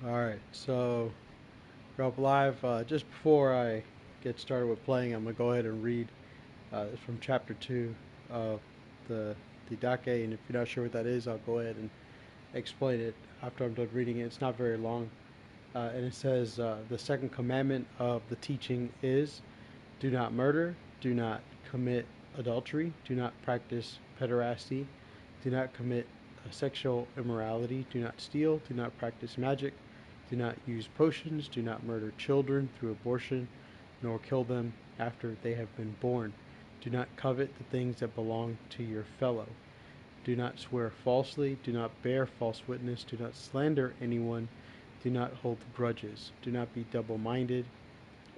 Alright, so we're up live. Just before I get started with playing, I'm going to go ahead and read from chapter 2 of the Didache, and if you're not sure what that is, I'll go ahead and explain it after I'm done reading it. It's not very long. And it says, the second commandment of the teaching is, do not murder, do not commit adultery, do not practice pederasty, do not commit sexual immorality, do not steal, do not practice magic, do not use potions, do not murder children through abortion, nor kill them after they have been born. Do not covet the things that belong to your fellow. Do not swear falsely, do not bear false witness, do not slander anyone, do not hold grudges, do not be double minded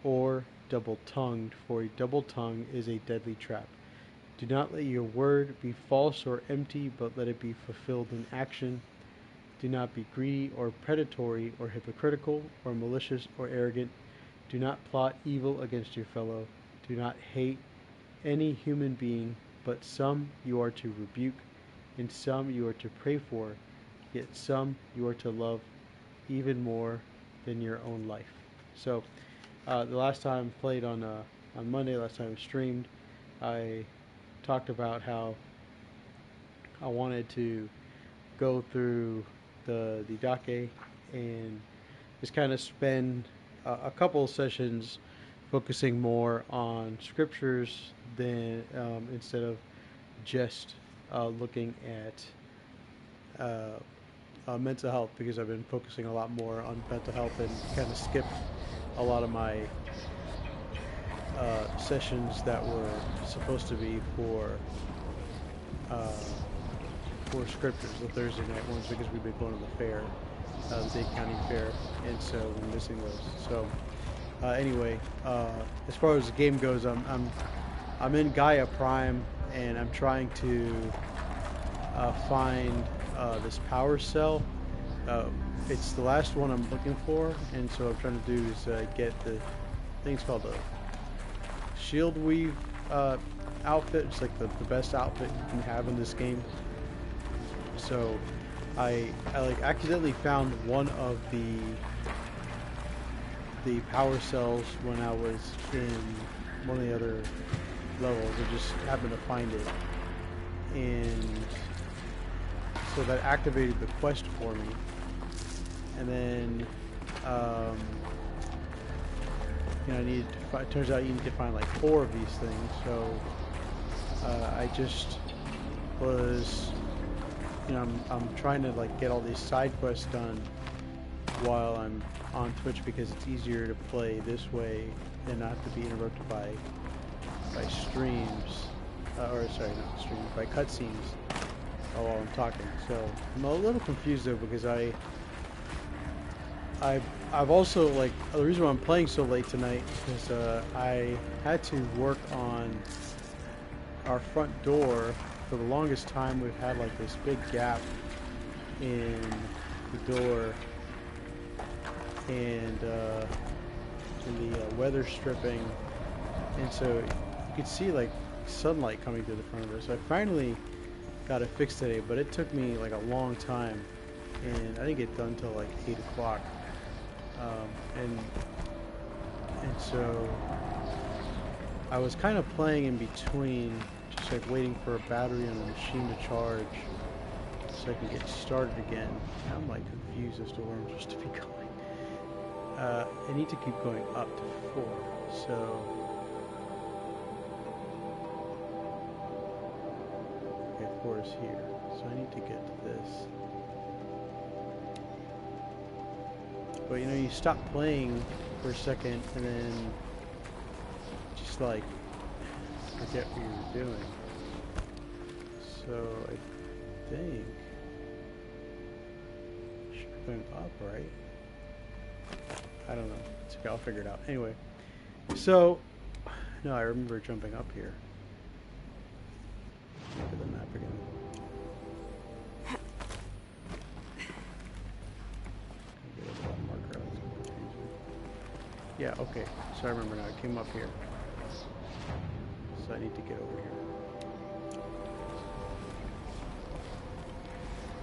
or double tongued, for a double tongue is a deadly trap. Do not let your word be false or empty, but let it be fulfilled in action. Do not be greedy or predatory or hypocritical or malicious or arrogant. Do not plot evil against your fellow. Do not hate any human being, but some you are to rebuke, and some you are to pray for, yet some you are to love even more than your own life. So, the last time I played on Monday, last time I streamed, I talked about how I wanted to go through the Didache and just kind of spend a couple of sessions focusing more on scriptures than instead of just looking at mental health, because I've been focusing a lot more on mental health and kind of skipped a lot of my sessions that were supposed to be uh, for scriptures, the Thursday night ones, because we've been going to the fair, the Dade County Fair, and so we're missing those. So anyway, as far as the game goes, I'm in Gaia Prime, and I'm trying to find this power cell. It's the last one I'm looking for, and so what I'm trying to do is get the thing's called a shield weave outfit. It's like the best outfit you can have in this game. So I like accidentally found one of the power cells when I was in one of the other levels. I just happened to find it, and so that activated the quest for me. And then I needed to find, it turns out you need to find like 4 of these things. So I just was, I'm trying to like get all these side quests done while I'm on Twitch, because it's easier to play this way and not have to be interrupted by streams, or sorry, not streams, by cutscenes while I'm talking. So I'm a little confused though, because I've also, like, the reason why I'm playing so late tonight is I had to work on our front door. For the longest time we've had like this big gap in the door, and in the weather stripping, and so you could see like sunlight coming through the front of it. So I finally got it fixed today, but it took me like a long time, and I didn't get done till like 8 o'clock. And so I was kind of playing in between, just like waiting for a battery on the machine to charge so I can get started again. Now I'm like confused as to where I'm supposed to be going. I need to keep going up to 4, so okay, 4 is here, so I need to get to this. But you stop playing for a second and then just like forget what you were doing. So I think I should be going up, right? I don't know. It's okay, I'll figure it out. Anyway, so no, I remember jumping up here. Look at the map again. Yeah, okay. So I remember now. I came up here. So I need to get over here.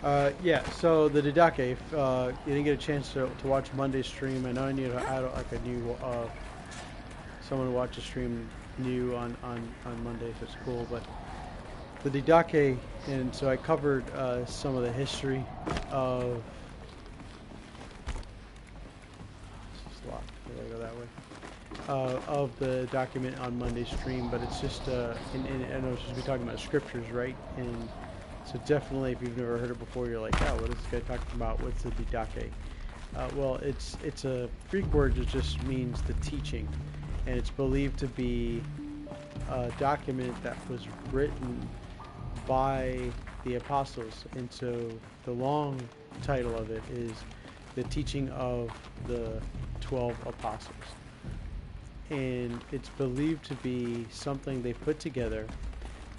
Yeah, so the Didache, if you didn't get a chance to watch Monday's stream, I know I need to add like a new, someone to watch a stream new on Monday, so it's cool. But the Didache, and so I covered some of the history of, this is locked, I gotta go that way, of the document on Monday's stream, but it's just, and I know it's just be talking about scriptures, right? And so definitely, if you've never heard it before, you're like, oh, what is this guy talking about? What's the Didache? Well, it's a Greek word that just means the teaching, and it's believed to be a document that was written by the apostles. And so the long title of it is the teaching of the 12 apostles. And it's believed to be something they put together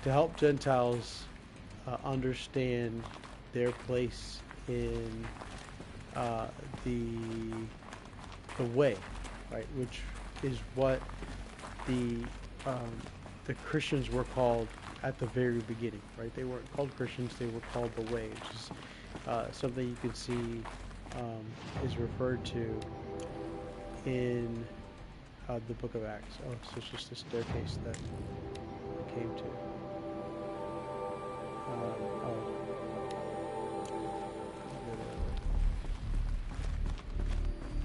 to help Gentiles understand their place in the way, right? Which is what the Christians were called at the very beginning, right? They weren't called Christians; they were called the way, which is something you can see is referred to in the Book of Acts. Oh, so it's just a staircase that we came to.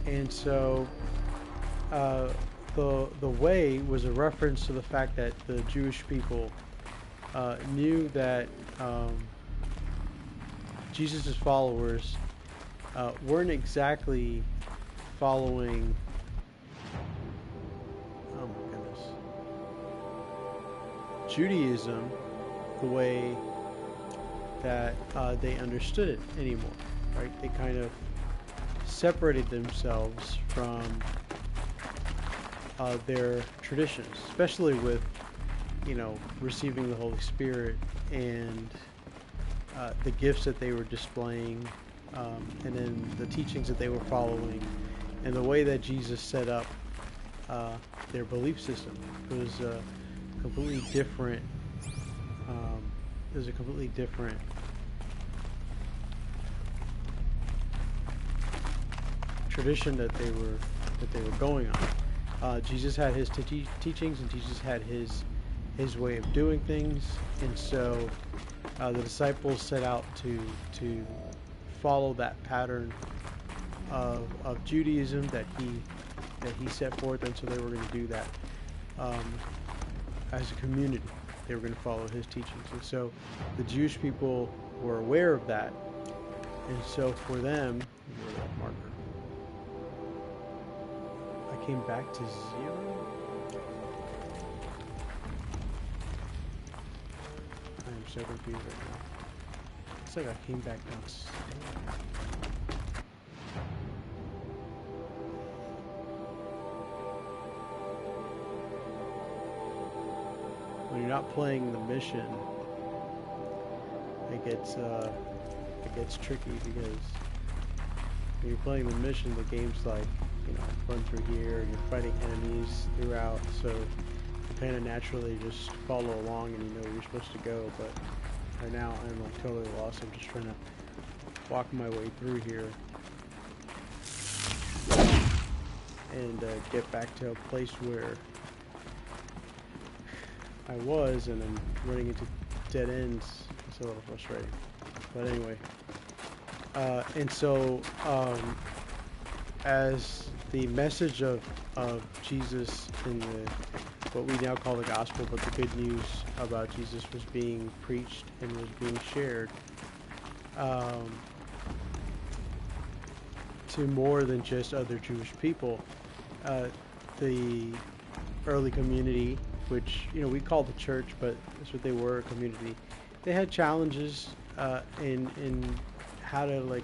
And so the way was a reference to the fact that the Jewish people knew that Jesus' followers weren't exactly following. Oh my goodness. Judaism the way that they understood it anymore, right? They kind of separated themselves from their traditions, especially with, receiving the Holy Spirit and the gifts that they were displaying, and then the teachings that they were following, and the way that Jesus set up their belief system. It was a completely different. Tradition that they were going on. Jesus had his teachings, and Jesus had his way of doing things, and so the disciples set out to follow that pattern of Judaism that he set forth, and so they were going to do that as a community. They were going to follow his teachings, and so the Jewish people were aware of that, and so for them, where's that marker? I came back to 0. I am so confused right now. It's like I came back downstairs. When you're not playing the mission, it gets tricky, because when you're playing the mission, the game's like, run through here, and you're fighting enemies throughout, so you kind of naturally just follow along and you know where you're supposed to go. But right now I'm like totally lost. I'm just trying to walk my way through here and get back to a place where I was, and I'm running into dead ends. It's a little frustrating, but anyway, and so as the message of Jesus in what we now call the gospel, but the good news about Jesus was being preached and was being shared to more than just other Jewish people. The early community, which we call the church, but that's what they were, a community. They had challenges in how to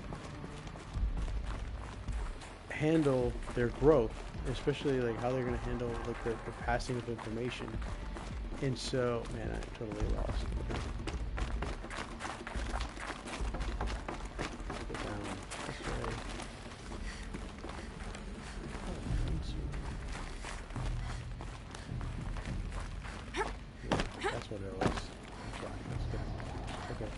handle their growth, especially how they're going to handle the passing of information. And so, man, I'm totally lost. That's what it was. That's good. Okay.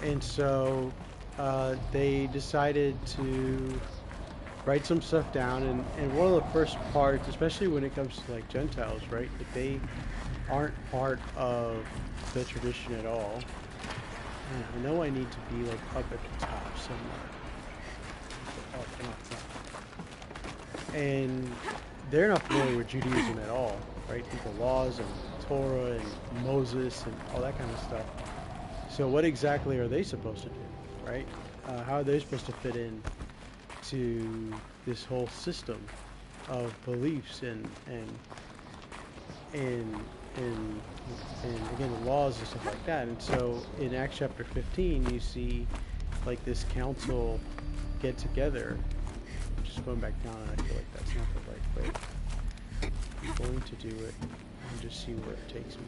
And so they decided to write some stuff down. And one of the first parts, especially when it comes to like Gentiles, right? Like they aren't part of the tradition at all. And I know I need to be like up at the top somewhere. Oh, come on, come on. And they're not familiar with Judaism at all, right? The laws and Torah and Moses and all that kind of stuff. So what exactly are they supposed to do, right? How are they supposed to fit in to this whole system of beliefs and and again the laws and stuff like that? And so in Acts chapter 15, you see like this council get together. I'm just going back down, and I feel like that's not the right way. I'm going to do it and just see where it takes me.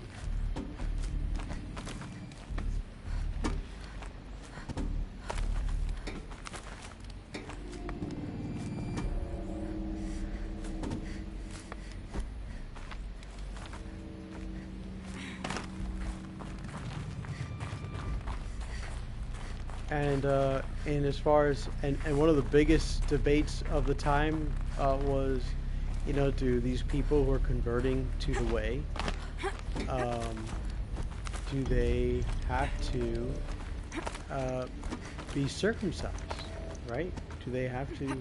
And as far as and one of the biggest debates of the time was, you know, do these people who are converting to the way, do they have to be circumcised, right? Do they have to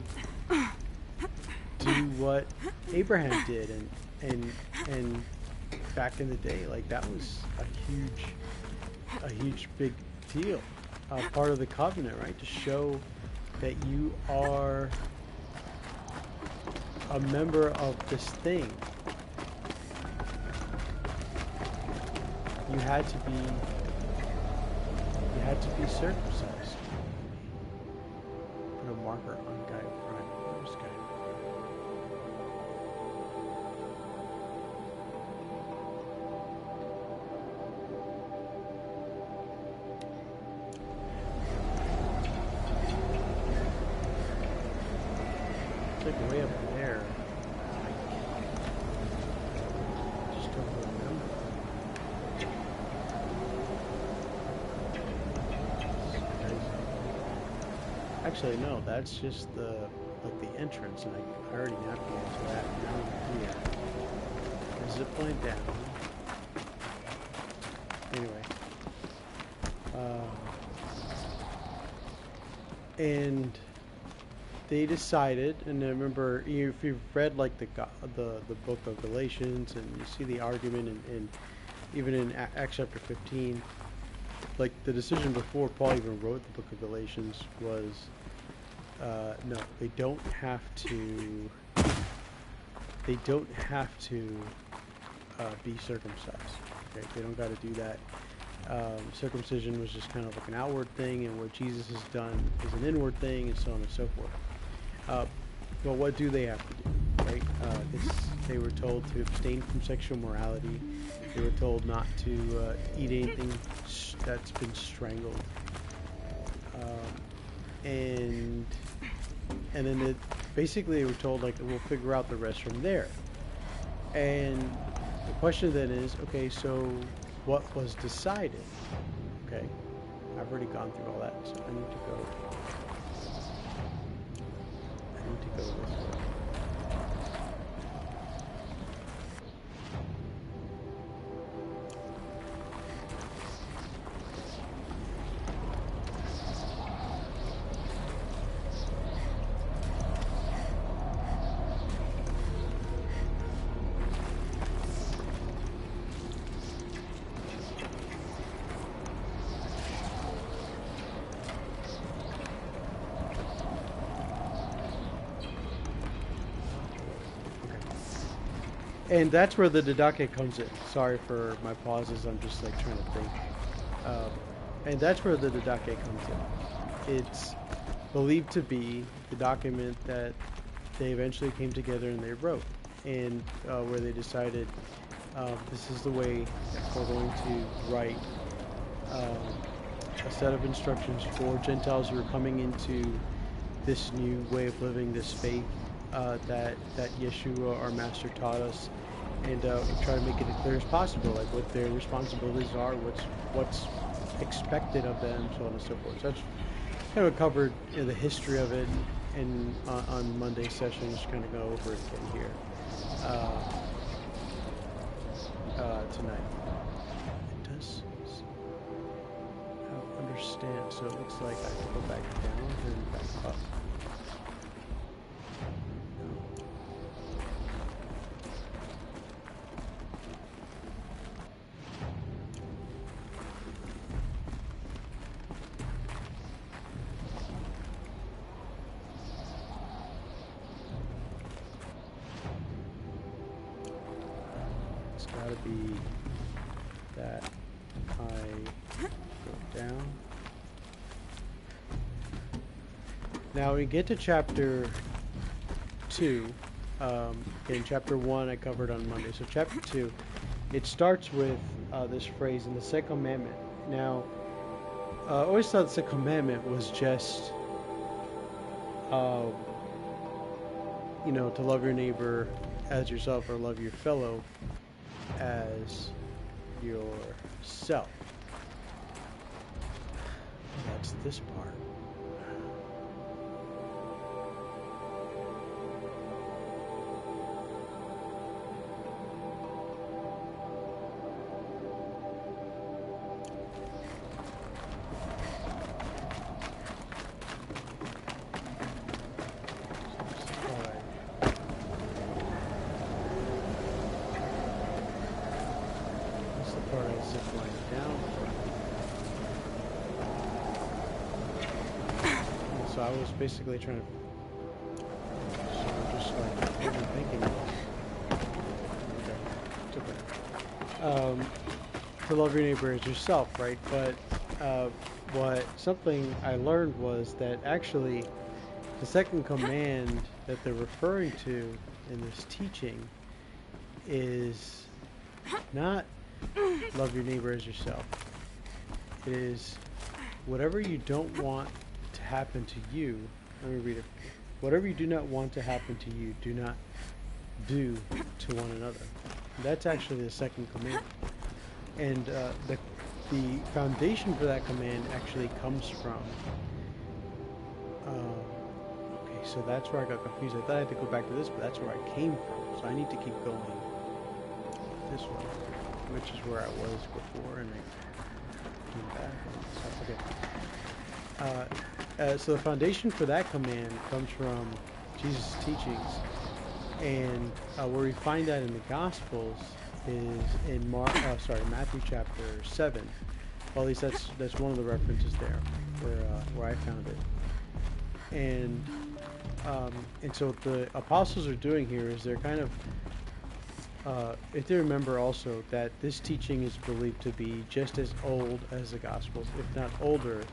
do what Abraham did and back in the day, like that was a huge big deal. Part of the covenant, right? To show that you are a member of this thing. You had to be circumcised. Put a marker on guy front. Where's guy? It's like way up there. I just don't remember. Actually, no, that's just the entrance, and I already navigated to that. Now I'm here. Zip line down. Anyway, and they decided, and I remember if you've read like the book of Galatians, and you see the argument, and even in Acts chapter 15, like the decision before Paul even wrote the book of Galatians was, no, they don't have to be circumcised. Okay, they don't got to do that. Circumcision was just kind of like an outward thing, and what Jesus has done is an inward thing, and so on and so forth. But what do they have to do, right? They were told to abstain from sexual morality. They were told not to eat anything that's been strangled. And then basically they were told, like, we'll figure out the rest from there. And the question then is, okay, so what was decided? Okay, I've already gone through all that, so I need to go this way. And that's where the Didache comes in. Sorry for my pauses, I'm just like trying to think. And that's where the Didache comes in. It's believed to be the document that they eventually came together and they wrote. And where they decided this is the way that we're going to write a set of instructions for Gentiles who are coming into this new way of living, this faith that Yeshua, our master, taught us, and try to make it as clear as possible, like what their responsibilities are, what's expected of them, so on and so forth. So that's kind of covered the history of it, and on Monday's session, just kind of go over it again here tonight. It does. I don't understand. So it looks like I can go back down and back up. Gotta be that I go down. Now we get to chapter 2. In chapter 1 I covered on Monday. So chapter 2, it starts with this phrase in the second commandment. Now, I always thought the second commandment was just, to love your neighbor as yourself, or love your fellow as yourself. That's this part. So I was basically trying to, just like overthinking it. Okay, to love your neighbor as yourself, right? But something I learned was that actually the second command that they're referring to in this teaching is not love your neighbor as yourself. It is whatever you don't want to happen to you. Let me read it. Whatever you do not want to happen to you, do not do to one another. That's actually the second command. And the foundation for that command actually comes from... okay, so that's where I got confused. I thought I had to go back to this, but that's where I came from. So I need to keep going this way, which is where I was before, and I came back. Okay. So the foundation for that command comes from Jesus' teachings, and where we find that in the Gospels is in Matthew chapter 7. Well, at least that's one of the references there where I found it. And so what the apostles are doing here is they're kind of, if they remember also that this teaching is believed to be just as old as the Gospels, if not older,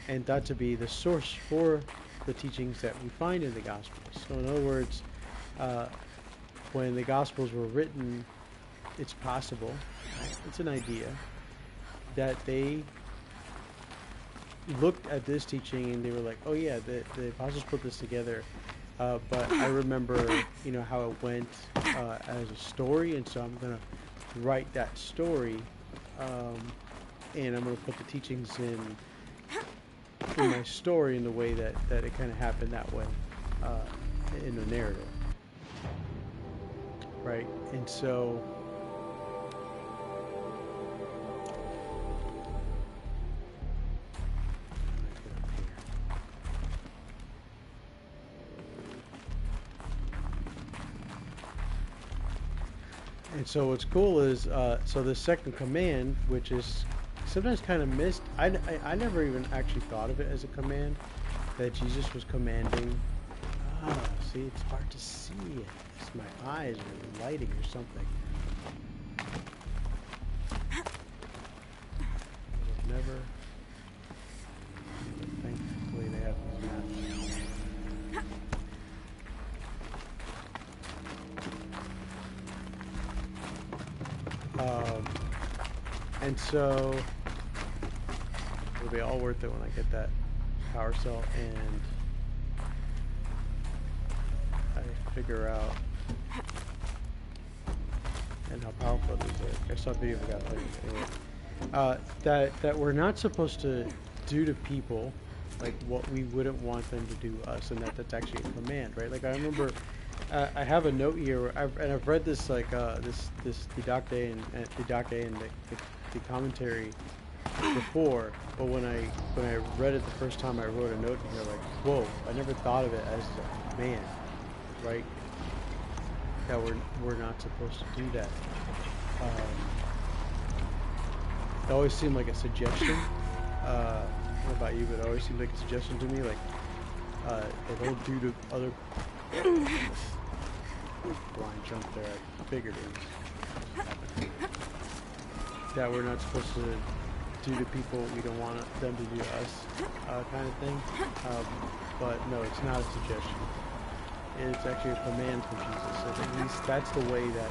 and thought to be the source for the teachings that we find in the Gospels. So in other words, when the Gospels were written, it's possible, it's an idea, that they looked at this teaching and they were like, oh yeah, the apostles put this together, but I remember, how it went as a story, and so I'm going to write that story, and I'm going to put the teachings in my story in the way that it kind of happened that way, in the narrative, right? And so what's cool is, so the second command, which is sometimes kind of missed. I never even actually thought of it as a command that Jesus was commanding. See, it's hard to see it. It's my eyes are lighting or something. I've never. Thankfully, they have these maps. And so it'll be all worth it when I get that power cell and I figure out and how powerful it is. I saw a video of a guy playing it anyway. that we're not supposed to do to people like what we wouldn't want them to do to us, and that's actually a command, right? Like I remember, I have a note here, and I've read this like this Didache and the commentary before, but when I read it the first time, I wrote a note in here like, whoa, I never thought of it as a command, right? That we're not supposed to do that. It always seemed like a suggestion. I don't know about you, but it always seemed like a suggestion to me, like they don't do to other. Blind jump there. I figured it was that we're not supposed to do to people we don't want them to do to us, kind of thing. But no, it's not a suggestion. It's actually a command from Jesus. So at least that's the way that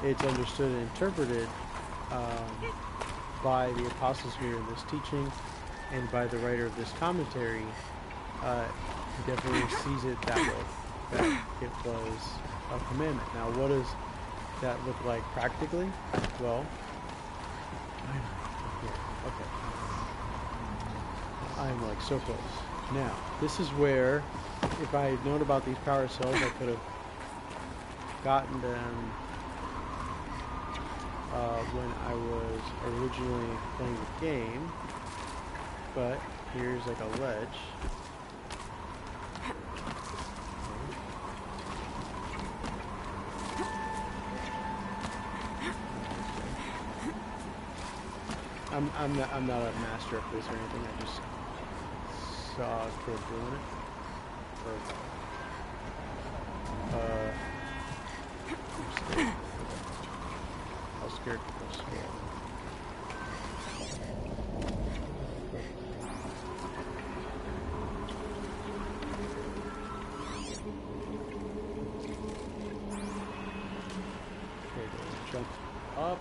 it's understood and interpreted by the apostles here in this teaching, and by the writer of this commentary. He definitely sees it that way, that it was a commandment. Now, what does that look like practically? Well, okay, I'm like so close. Now, this is where, if I had known about these power cells, I could have gotten them when I was originally playing the game. But here's like a ledge. I'm not a master of this or anything. I just saw a kid doing it. I'm scared. How scared people scare. Okay, jump up.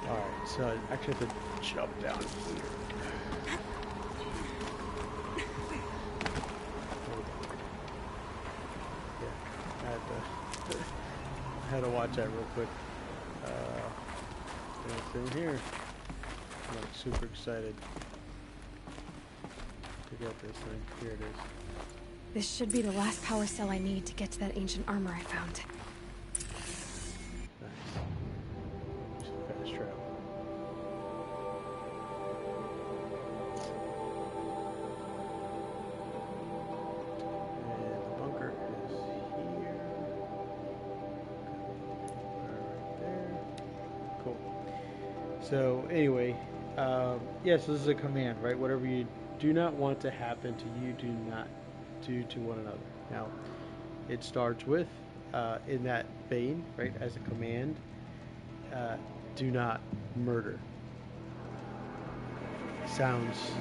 Alright, so I actually have to jump down here. Yeah, I had to watch that real quick. It's in here. I'm like super excited to get this thing. Here it is. This should be the last power cell I need to get to that ancient armor I found. Fast travel. And the bunker is here. Right there. Cool. So anyway, yeah, so this is a command, right? Whatever you do not want to happen to you, do not do to one another. Now, it starts with, in that vein, right, as a command, do not murder. Sounds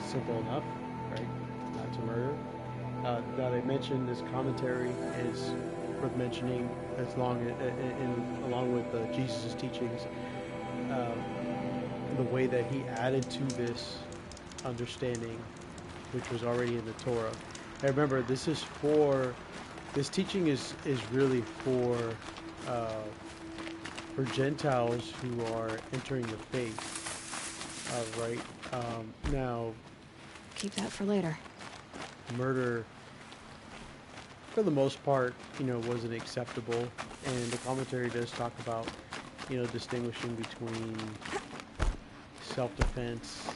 simple enough, right? Not to murder. Now they mentioned this commentary is worth mentioning along with Jesus' teachings. the way that he added to this understanding, which was already in the Torah. And remember, this teaching is really for Gentiles who are entering the faith, right? Now, Keep that for later. murder, for the most part, wasn't acceptable, and the commentary does talk about, distinguishing between self-defense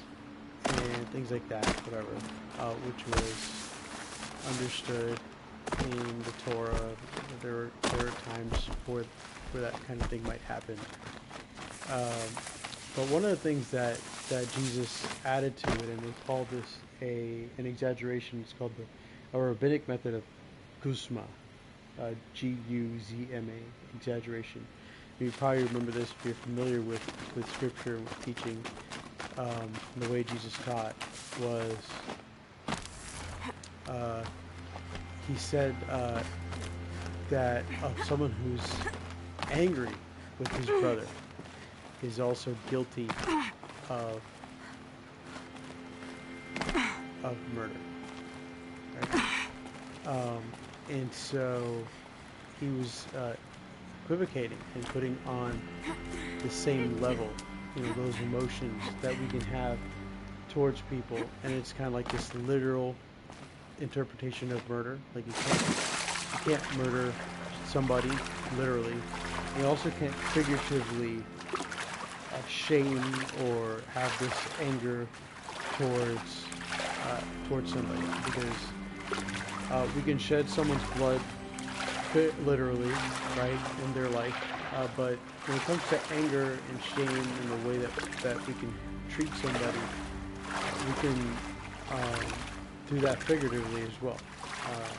and things like that, whatever, which was understood in the Torah. There are times where that kind of thing might happen. But one of the things that Jesus added to it, and they call this an exaggeration, it's called a rabbinic method of guzma, Guzma, exaggeration. You probably remember this if you're familiar with scripture and with teaching. The way Jesus taught was, he said that someone who's angry with his brother is also guilty of murder. Right? And so he was equivocating and putting on the same level, those emotions that we can have towards people, and it's kind of like this literal interpretation of murder. Like you can't murder somebody literally. You also can't figuratively shame or have this anger towards somebody, because we can shed someone's blood literally, right, in their life, but when it comes to anger and shame and the way that we can treat somebody, we can do that figuratively as well.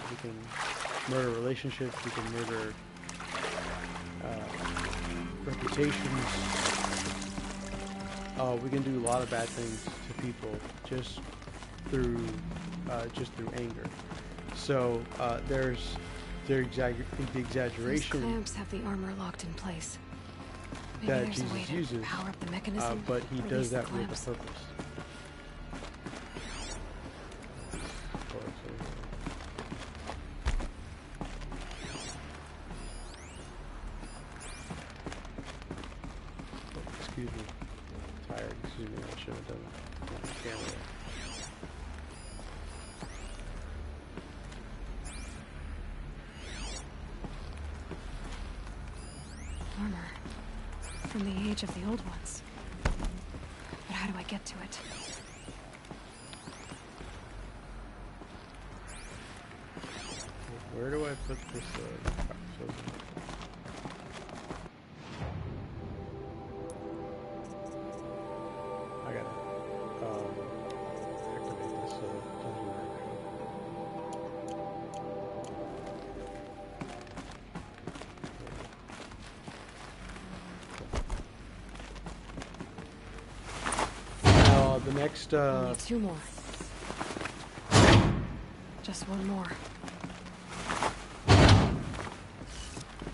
We can murder relationships, we can murder reputations. We can do a lot of bad things to people just through anger. So there's the exaggeration. These clamps have the armor locked in place. Maybe That there's a way Jesus to uses, power up the mechanism, but he does release the that with a clamps. purpose. Excuse me. I'm tired. Excuse me. I should have done it on camera. Armor. From the age of the old ones. But how do I get to it? Where do I put this? I gotta activate this so it doesn't work. Now the next. I need two more. Just one more.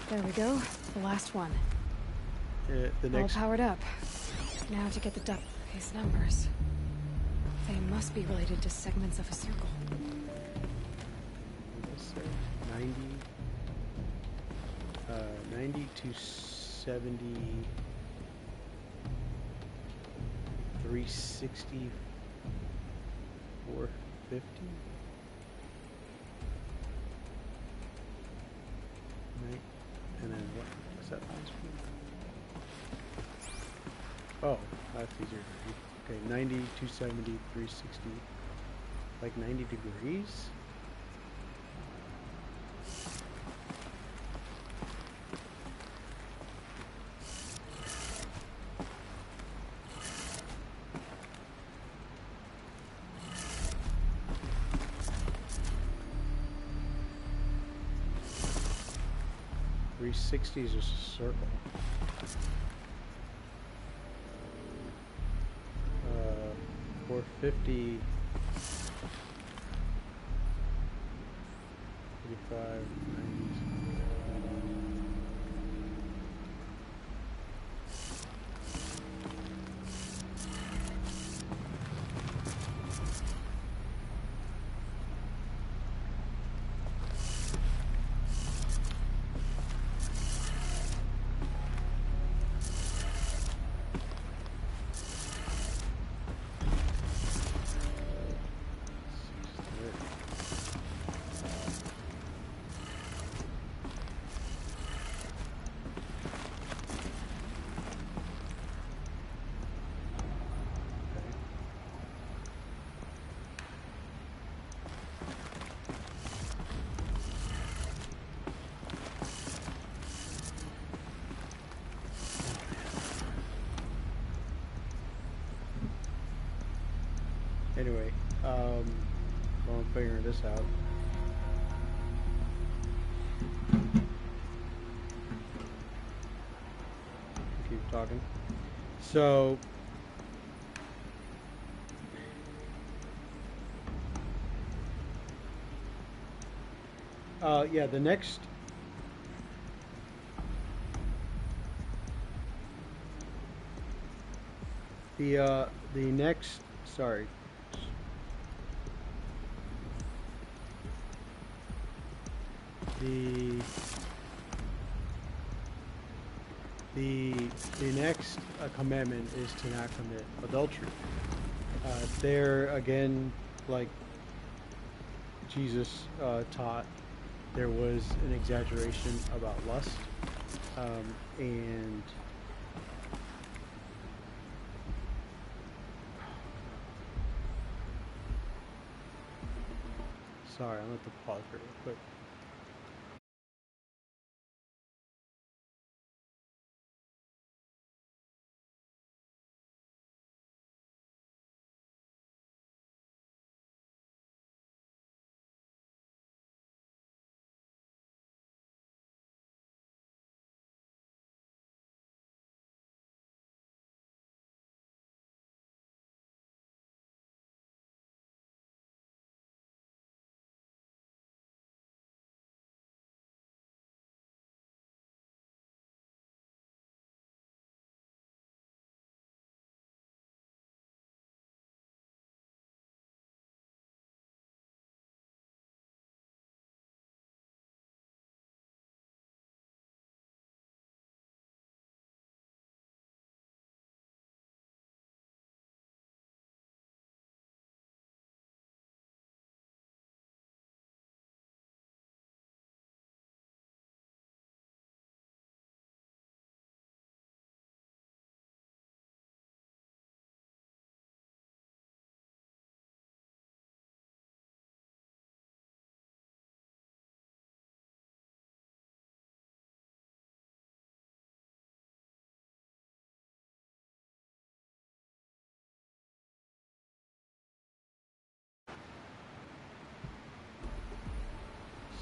There we go. The last one. The next. All powered up. Now to get the duck. His numbers. They must be related to segments of a circle. Let's say 90 to 70, 360, 450. Right. And then what? What's that last one? Oh, that's easier to read. Okay, 90, 270, 360. Like 90 degrees? Three 360 is just a circle. 450, 45, 90. Anyway, while I'm figuring this out, keep talking. So, yeah, the next, sorry, the the the next commandment is to not commit adultery. There again, like Jesus taught, there was an exaggeration about lust, and sorry, I'm gonna have to pause for real quick.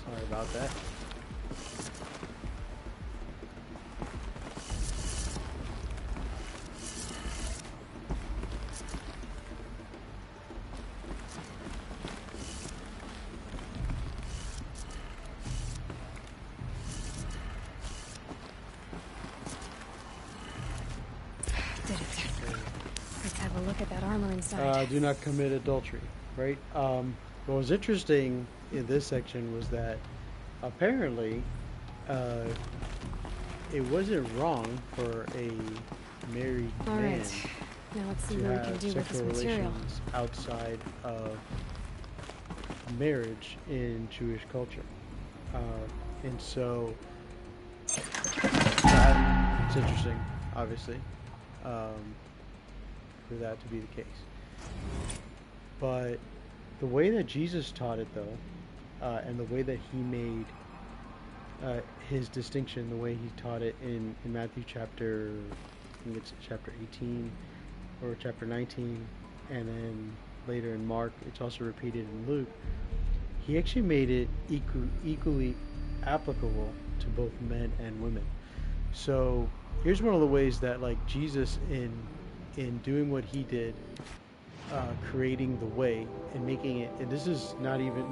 Sorry about that. Did it. Let's have a look at that armor inside. Do not commit adultery, right? What was interesting in this section was that apparently uh, it wasn't wrong for a married All man right. Now let's see to what we can have do with this sexual material. relations outside of marriage in Jewish culture. And so it's interesting, obviously, um, for that to be the case. But the way that Jesus taught it, though, and the way that he made his distinction, the way he taught it in Matthew chapter, I think it's chapter 18 or chapter 19, and then later in Mark, it's also repeated in Luke. He actually made it equally applicable to both men and women. So here's one of the ways that like Jesus in doing what he did, creating the way and making it, and this is not even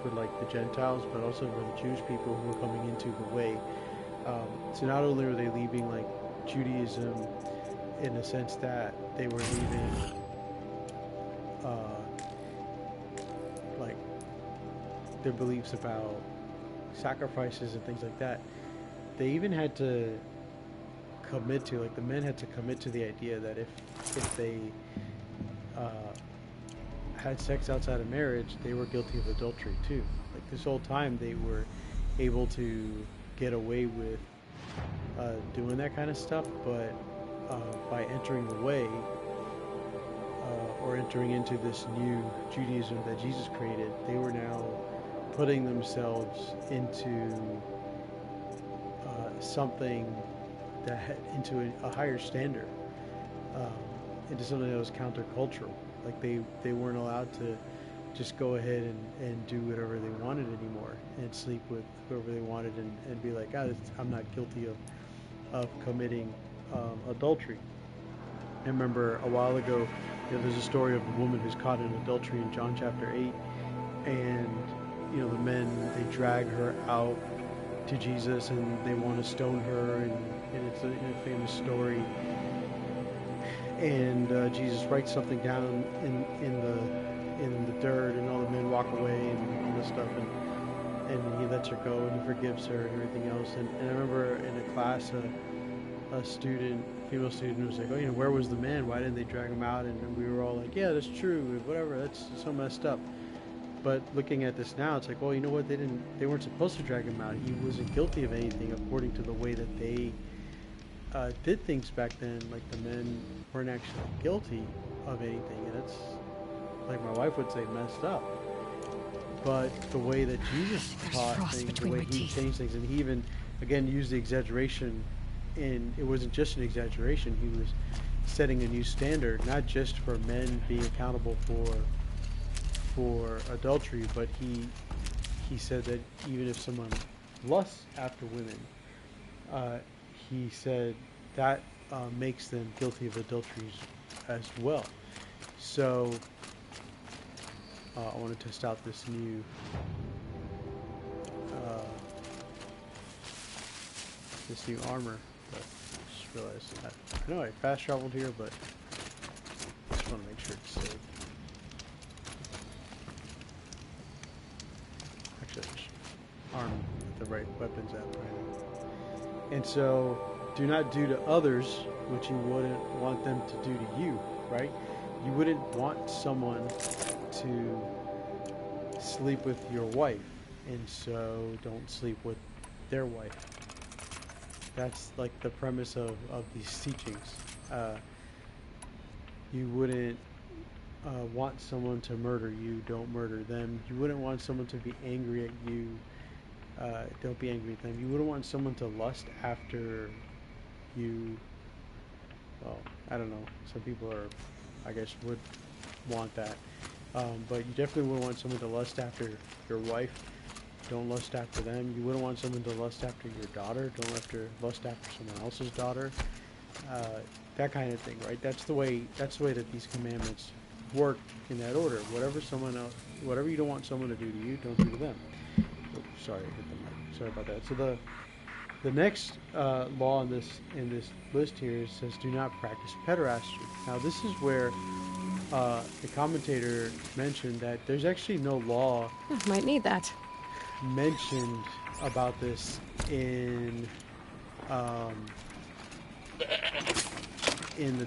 for like the Gentiles, but also for the Jewish people who were coming into the way. So not only were they leaving like Judaism in the sense that they were leaving uh, like their beliefs about sacrifices and things like that. They even had to commit to, like the men had to commit to the idea that if they uh, had sex outside of marriage, they were guilty of adultery too. Like this whole time, they were able to get away with doing that kind of stuff, but by entering the way or entering into this new Judaism that Jesus created, they were now putting themselves into something that into a higher standard. Um, into something that was countercultural. Like they weren't allowed to just go ahead and do whatever they wanted anymore and sleep with whoever they wanted and be like, oh, I'm not guilty of committing adultery. I remember a while ago, there's a story of a woman who's caught in adultery in John chapter 8, and the men, they drag her out to Jesus and they want to stone her, and it's a famous story. And Jesus writes something down in the dirt, and all the men walk away and all this stuff, and he lets her go and he forgives her and everything else. And I remember in a class, a female student was like, oh, where was the man? Why didn't they drag him out? And we were all like, yeah, that's true, whatever, that's so messed up. But looking at this now, it's like, well, you know what? They weren't supposed to drag him out. He wasn't guilty of anything according to the way that they did things back then. Like, the men weren't actually guilty of anything, and it's, like my wife would say, messed up. But the way that Jesus taught things, the way he changed things, and he even, again, used the exaggeration, and it wasn't just an exaggeration. He was setting a new standard, not just for men being accountable for adultery, but he said that even if someone lusts after women, he said that makes them guilty of adultery as well. So I want to test out this new armor. But I just realized I know I fast traveled here, but I just want to make sure it's safe. Actually, I just arm the right weapons at right now. And so, do not do to others what you wouldn't want them to do to you, right? You wouldn't want someone to sleep with your wife, and so don't sleep with their wife. That's like the premise of these teachings. You wouldn't want someone to murder you, don't murder them. You wouldn't want someone to be angry at you, don't be angry at them. You wouldn't want someone to lust after you. Well, I don't know. Some people I guess, would want that. But you definitely wouldn't want someone to lust after your wife. Don't lust after them. You wouldn't want someone to lust after your daughter. Don't lust after someone else's daughter. That kind of thing, right? That's the way that these commandments work in that order. Whatever you don't want someone to do to you, don't do to them. Oh, sorry, I hit the mic. Sorry about that. So the next law in this list here says, do not practice pederasty. Now this is where the commentator mentioned that there's actually no law. Might need that. Mentioned about this in the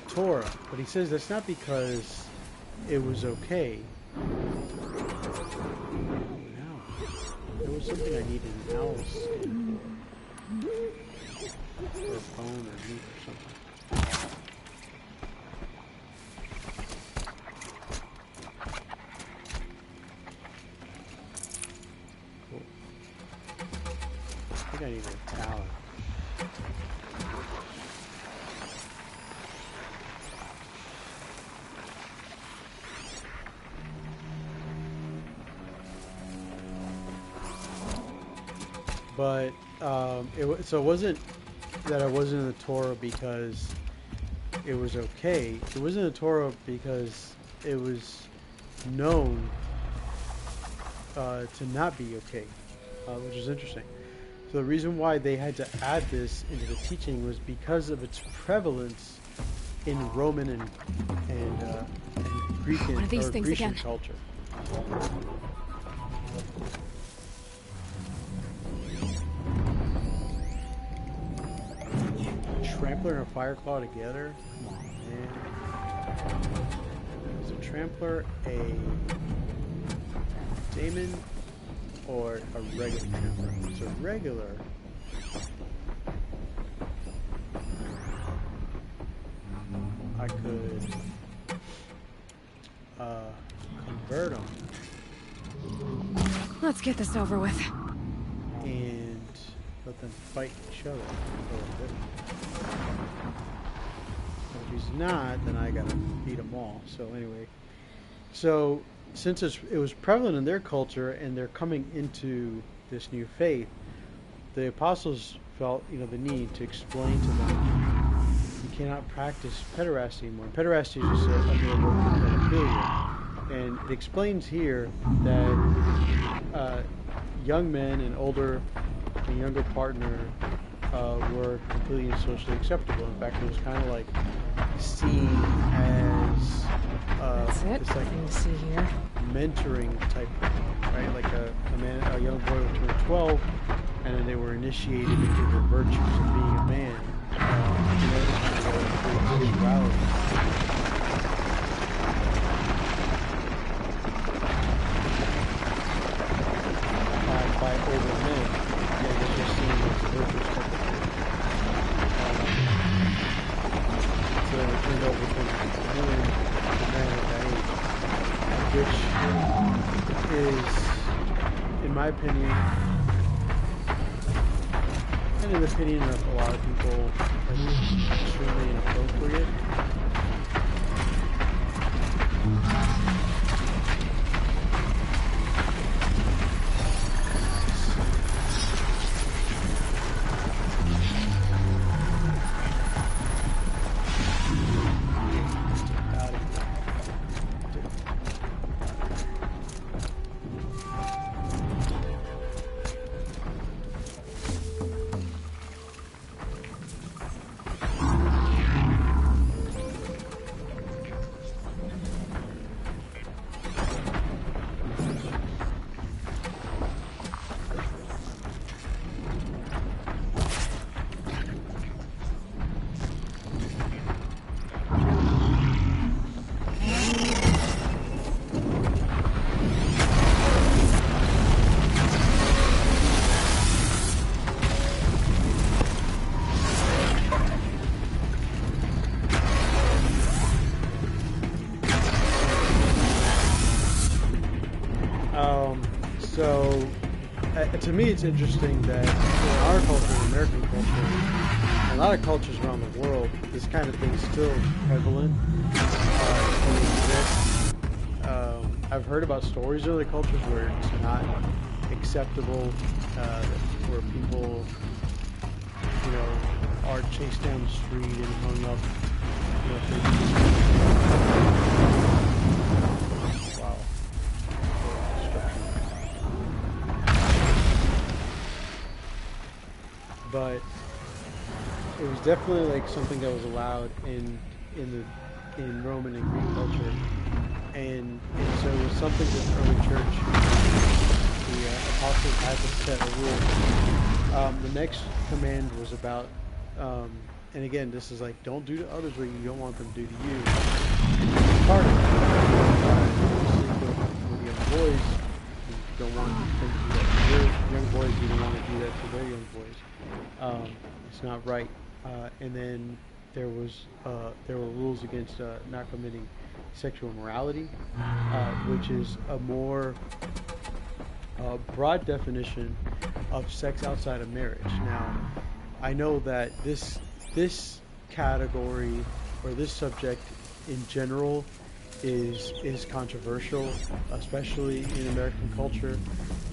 Torah, but he says that's not because it was okay. There was something I needed an owl's skin for, or a bone or meat or something. Cool. I think I need a talent. But so it wasn't that I wasn't in the Torah because it was okay. It wasn't in the Torah because it was known to not be okay, which is interesting. So the reason why they had to add this into the teaching was because of its prevalence in Roman and Greek One of these things Grecian again. culture. Trampler and a Fireclaw together? Come on, man. Is a Trampler a Daemon or a regular Trampler? If it's a regular, I could convert them. Let's get this over with. And let them fight each other a little bit. if he's not, then I gotta beat them all. So anyway, so since it was prevalent in their culture and they're coming into this new faith, the apostles felt, the need to explain to them you cannot practice pederasty anymore. Pederasty is just a mere word for pedophilia, and it explains here that young men and older and younger partner were completely and socially acceptable. In fact, it was kind of like seen as That's it. this like Nothing to see here. mentoring type thing, right? Like a young boy would turn 12, and then they were initiated into the virtues of being a man. In order to go into sexuality. By older men, and they're just seen as virtuous type of thing. So they were turned over to men at that age, which is, in my opinion, and in the opinion of a lot of people, like, extremely inappropriate. So, to me, it's interesting that in our culture, in American culture, and a lot of cultures around the world, this kind of thing is still prevalent and exists. I've heard about stories in other cultures where it's not acceptable, where people, are chased down the street and hung up. Wow. But it was definitely like something that was allowed in Roman and Greek culture, and so it was something that the early church, the apostles had to set a rule. The next command was about, and again, this is like, don't do to others what you don't want them to do to you. Part of it, sleep with young boys, you don't want them to do that to your young boys, you don't want to do that to their young boys. It's not right. And then there were rules against not committing sexual immorality, which is a more broad definition of sex outside of marriage. Now, I know that this category or this subject in general is controversial, especially in American culture.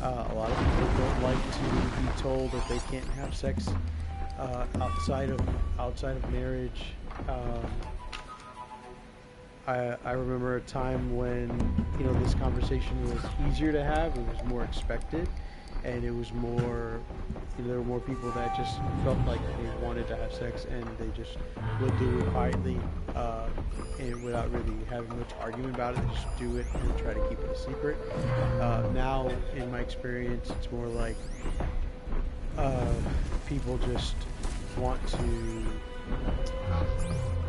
A lot of people don't like to be told that they can't have sex outside of marriage. I remember a time when this conversation was easier to have. It was more expected, and it was more. There were more people that just felt like they wanted to have sex, and they just would do it quietly, and without really having much argument about it. They just do it and try to keep it a secret. Now, in my experience, it's more like people just want to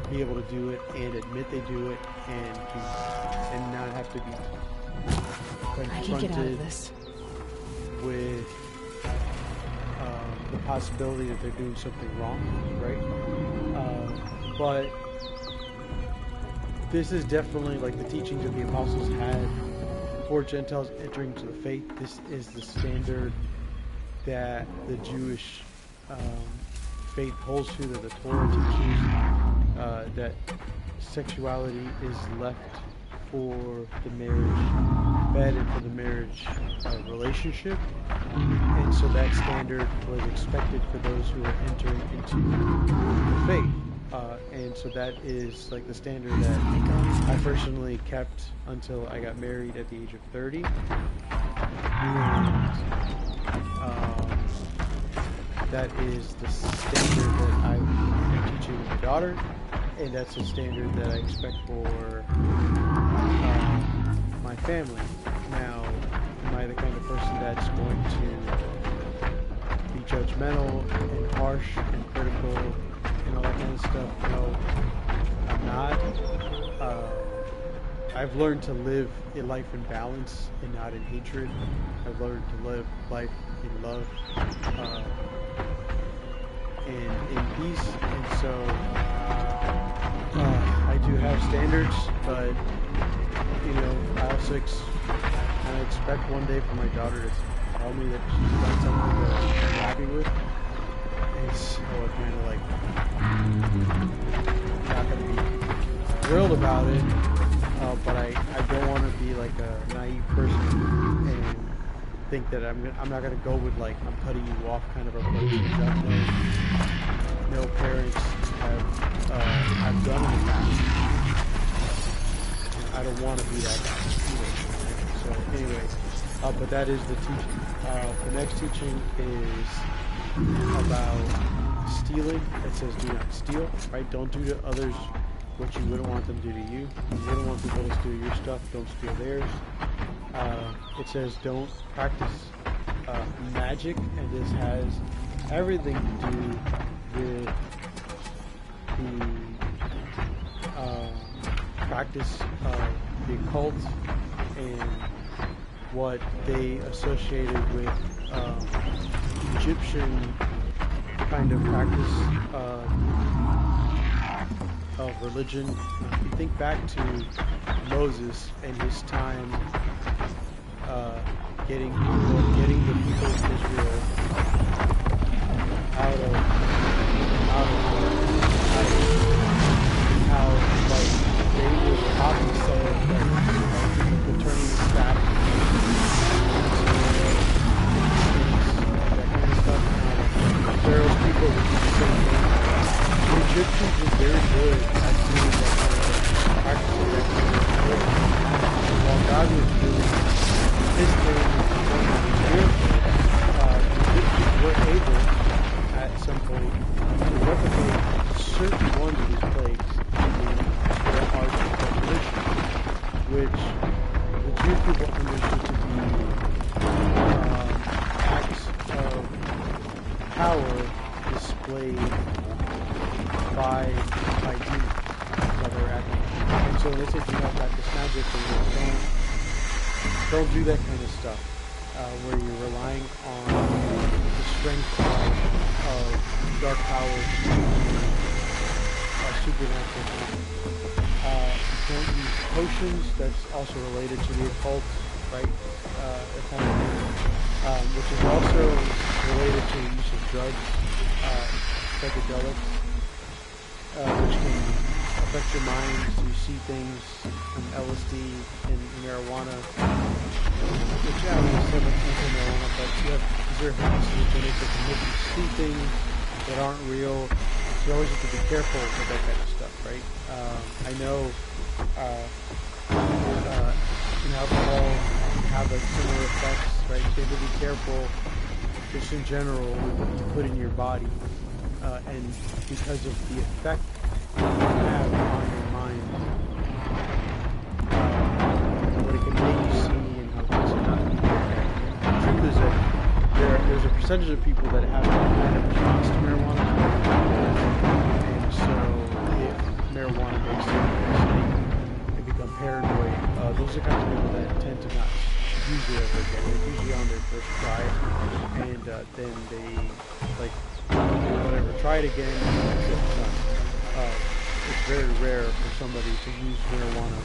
be able to do it and admit they do it, and not have to be confronted with the possibility that they're doing something wrong, right? But this is definitely like the teachings that the apostles had for Gentiles entering into the faith. This is the standard that the Jewish faith holds to, that the Torah teaches. that sexuality is left for the marriage bed and for the marriage relationship, and so that standard was expected for those who were entering into the faith. And so that is like the standard that I personally kept until I got married at the age of 30. And that is the standard that I'm teaching my daughter, and that's the standard that I expect for my family. Now, am I the kind of person that's going to be judgmental and harsh and critical and all that kind of stuff? No, I'm not. I've learned to live a life in balance and not in hatred. I've learned to live life in love and in peace. And so I do have standards, but you know, I also kind of expect one day for my daughter to tell me that she's done something that I'm happy with. And so I'm kind of like not going to be thrilled about it. But I don't want to be like a naive person and think that I'm not going to go with like I'm cutting you off kind of approach, which I know no parents have done in the past. And I don't want to be that guy either. So anyway, but that is the teaching. The next teaching is about stealing. It says do not steal, right? Don't do to others what you wouldn't want them to do to you. You wouldn't want people to steal your stuff, don't steal theirs. It says don't practice magic, and this has everything to do with the practice of the occult and what they associated with Egyptian kind of practice of religion. If you think back to Moses and his time getting the people of Israel out of how like they would copy some of the turning the staff that kind of stuff. Pharaoh's people would do the same thing. The Egyptians were very good at doing that kind of practicing that kind of religion. And while God was doing his thing the Egyptians were able at some point to replicate certain ones of these plagues in their arts and preparation, which the Jewish people understood to be acts of power displayed by demons, other acting. And so when they say do not practice magic, don't do that kind of stuff, where you're relying on the strength of dark powers, supernatural things. Don't use potions. That's also related to the occult, right? Kind of thing, which is also related to the use of drugs, psychedelics, which can affect your mind. So you see things from LSD and marijuana, which I don't know, stuff like marijuana, but you have zero hallucinogens that can make you see things that aren't real. So you always have to be careful with that kind of stuff, right? I know in alcohol have like similar effects, right? So you have to be careful just in general with what you put in your body, and because of the effect it can have on your mind, what it can make you see and how things are not. The truth is that there's a percentage of people that have that kind of response to marijuana, and so if marijuana makes them they become paranoid. Those are the kinds of people that tend to not use it ever again. They're usually on their first try, and then they like whatever, try it again, and that's it, done. It's very rare for somebody to use marijuana,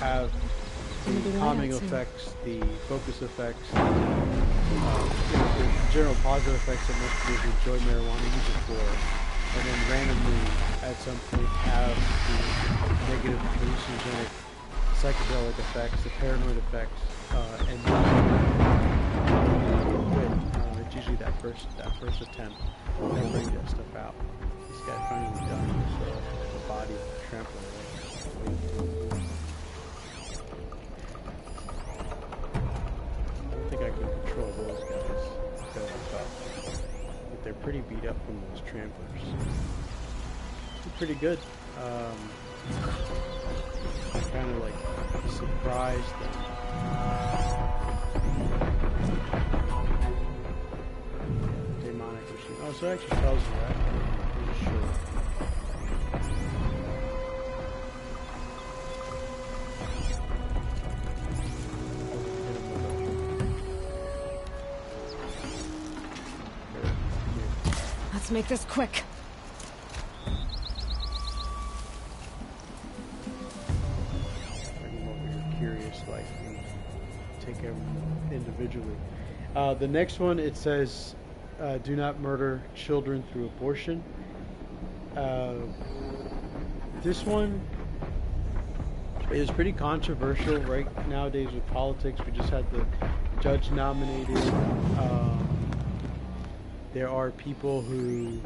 have the calming effects, the focus effects, the general positive effects that most people who enjoy marijuana use it for. and then randomly at some point have the negative hallucinogenic psychedelic effects, the paranoid effects, and quit. It's usually that first attempt that brings that stuff out. This guy finally done, so the body trampled away. I don't think I can control those guys, but they're pretty beat up from those tramplers. It's pretty good. I'm kind of like surprised that demonic machine. Oh, so it actually tells you that. I'm pretty sure. Let's make this quick. Like take everyone individually. The next one, it says, do not murder children through abortion. This one is pretty controversial right nowadays with politics. We just had the judge nominated. There are people who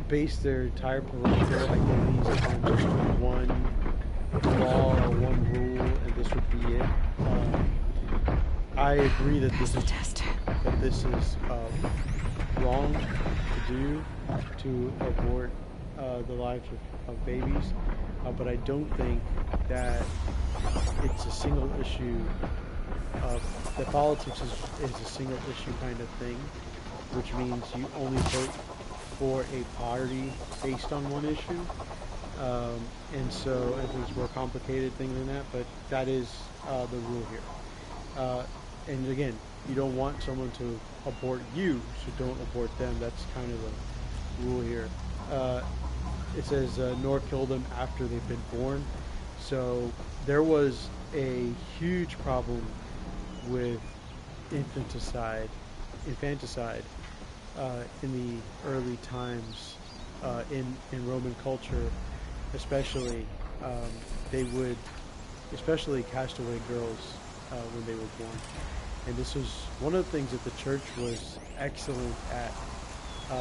base their entire political identities on just one law or one rule, and this would be it. I agree that this is wrong to do, to abort the lives of babies, but I don't think that it's a single issue. That politics is a single issue kind of thing, which means you only vote for a party based on one issue. And so everything's more complicated thing than that, but that is the rule here. And again, you don't want someone to abort you, so don't abort them. That's kind of the rule here. It says, nor kill them after they've been born. So there was a huge problem with infanticide in the early times in Roman culture. Especially, they would especially cast away girls when they were born. And this was one of the things that the church was excellent at.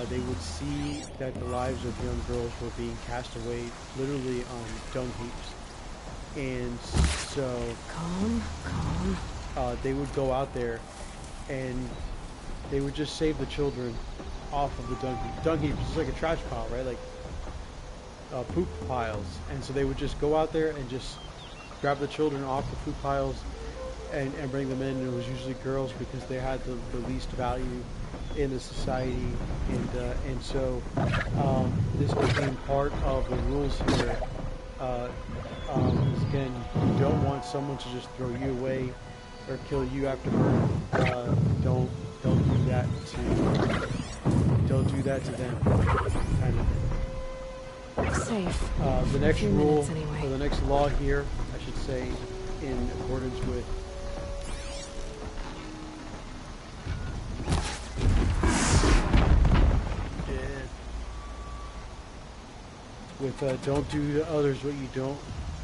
They would see that the lives of young girls were being cast away literally on dung heaps. And so Calm. they would go out there and they would just save the children off of the dung heap. Dung heaps is like a trash pile, right? Like poop piles. And so they would just go out there and just grab the children off the poop piles and bring them in. And it was usually girls because they had the least value in the society, and so this became part of the rules here. Again, you don't want someone to just throw you away or kill you after birth. Don't do that to them, kind of thing. Safe. The next rule, anyway. or the next law here, I should say, in accordance with don't do to others what you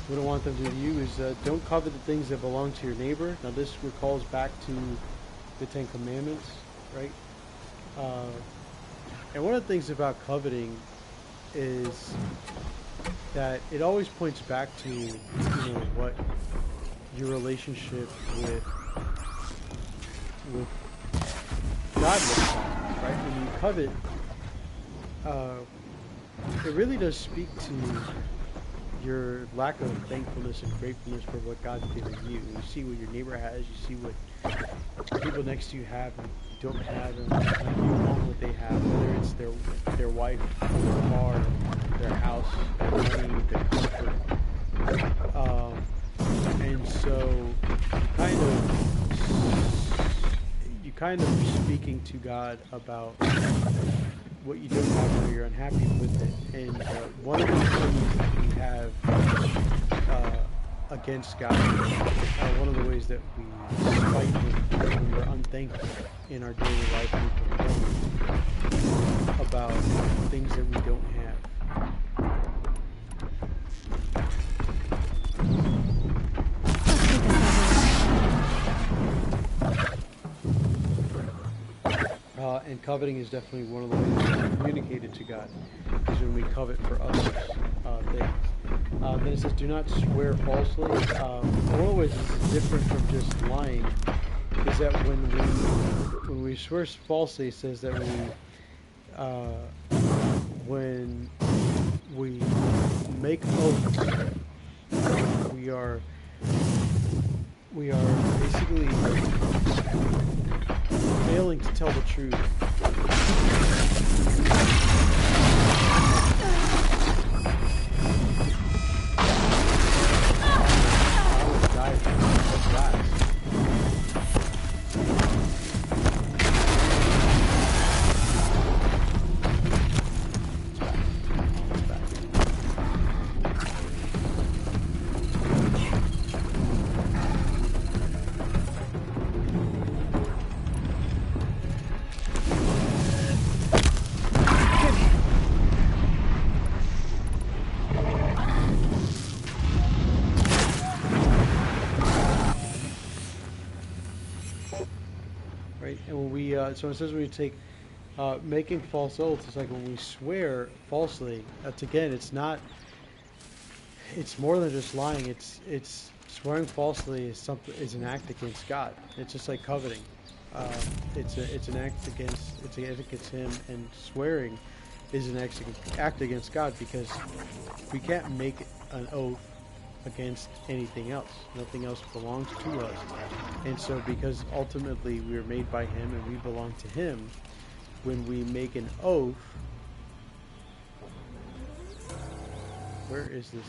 wouldn't want them to do to you, is don't covet the things that belong to your neighbor. Now this recalls back to the Ten Commandments, right? And one of the things about coveting is that it always points back to, what your relationship with God looks like, right? When you covet, it really does speak to your lack of thankfulness and gratefulness for what God's given you. You see what your neighbor has, you see what people next to you have and don't have, and you want what they have, whether it's their wife, their car, their house, their money, their comfort. And so you kind of speaking to God about what you don't have or you're unhappy with it. And one of the things that we have against God, one of the ways that we fight when we're unthankful in our daily life, about things that we don't have. And coveting is definitely one of the ways to communicate it to God, is when we covet for others things. Then it says, do not swear falsely. One of the ways this is different from just lying is that when we swear falsely, it says that when we make oaths, we are basically failing to tell the truth. Right, and when we so it says when we take making false oaths, it's like when we swear falsely. That's again, it's not. It's more than just lying. It's swearing falsely is an act against God. It's just like coveting. It's an act against Him, and swearing is an act against God, because we can't make an oath against anything else. Nothing else belongs to us. And so because ultimately we are made by Him and we belong to Him, when we make an oath, where is this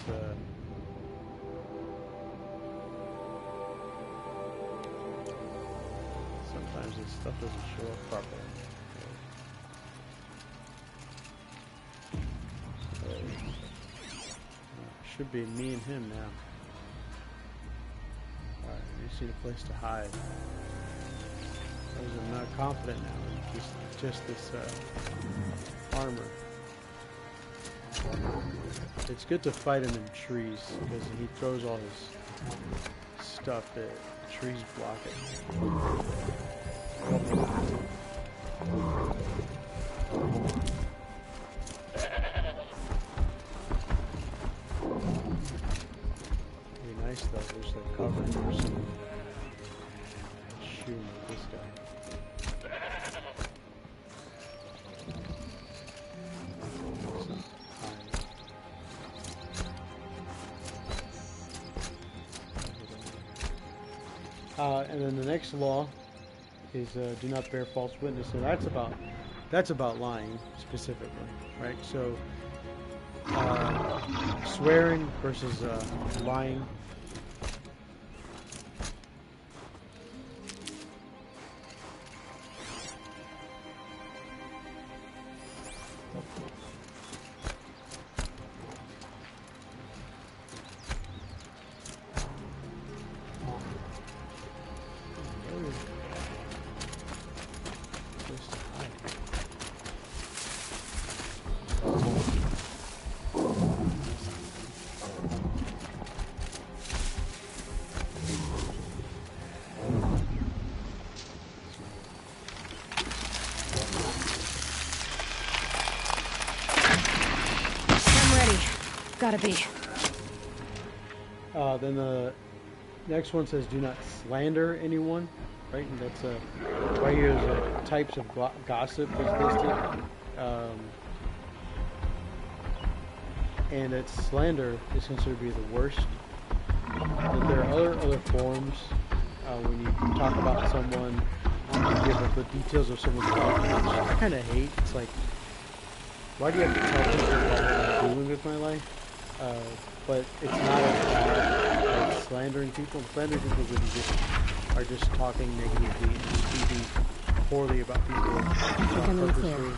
sometimes this stuff doesn't show up properly. Should be me and him now. Alright, we just need a place to hide. Because I'm not confident now in just this armor. It's good to fight him in trees, because he throws all his stuff that trees block it. Nice though, there's like cover for some shooting at this guy. And then the next law is do not bear false witness. So that's about lying specifically, right? So swearing versus lying. Gotta be. Then the next one says, do not slander anyone, right? And that's right here is types of gossip is listed. And it's slander is considered to be the worst. But there are other forms when you talk about someone, you give the details of someone's life, which I kind of hate. It's like, why do you have to tell people about what I'm doing with my life? But it's not as bad as slandering people. Slandering people when you are just talking negatively and speaking poorly about people purposely.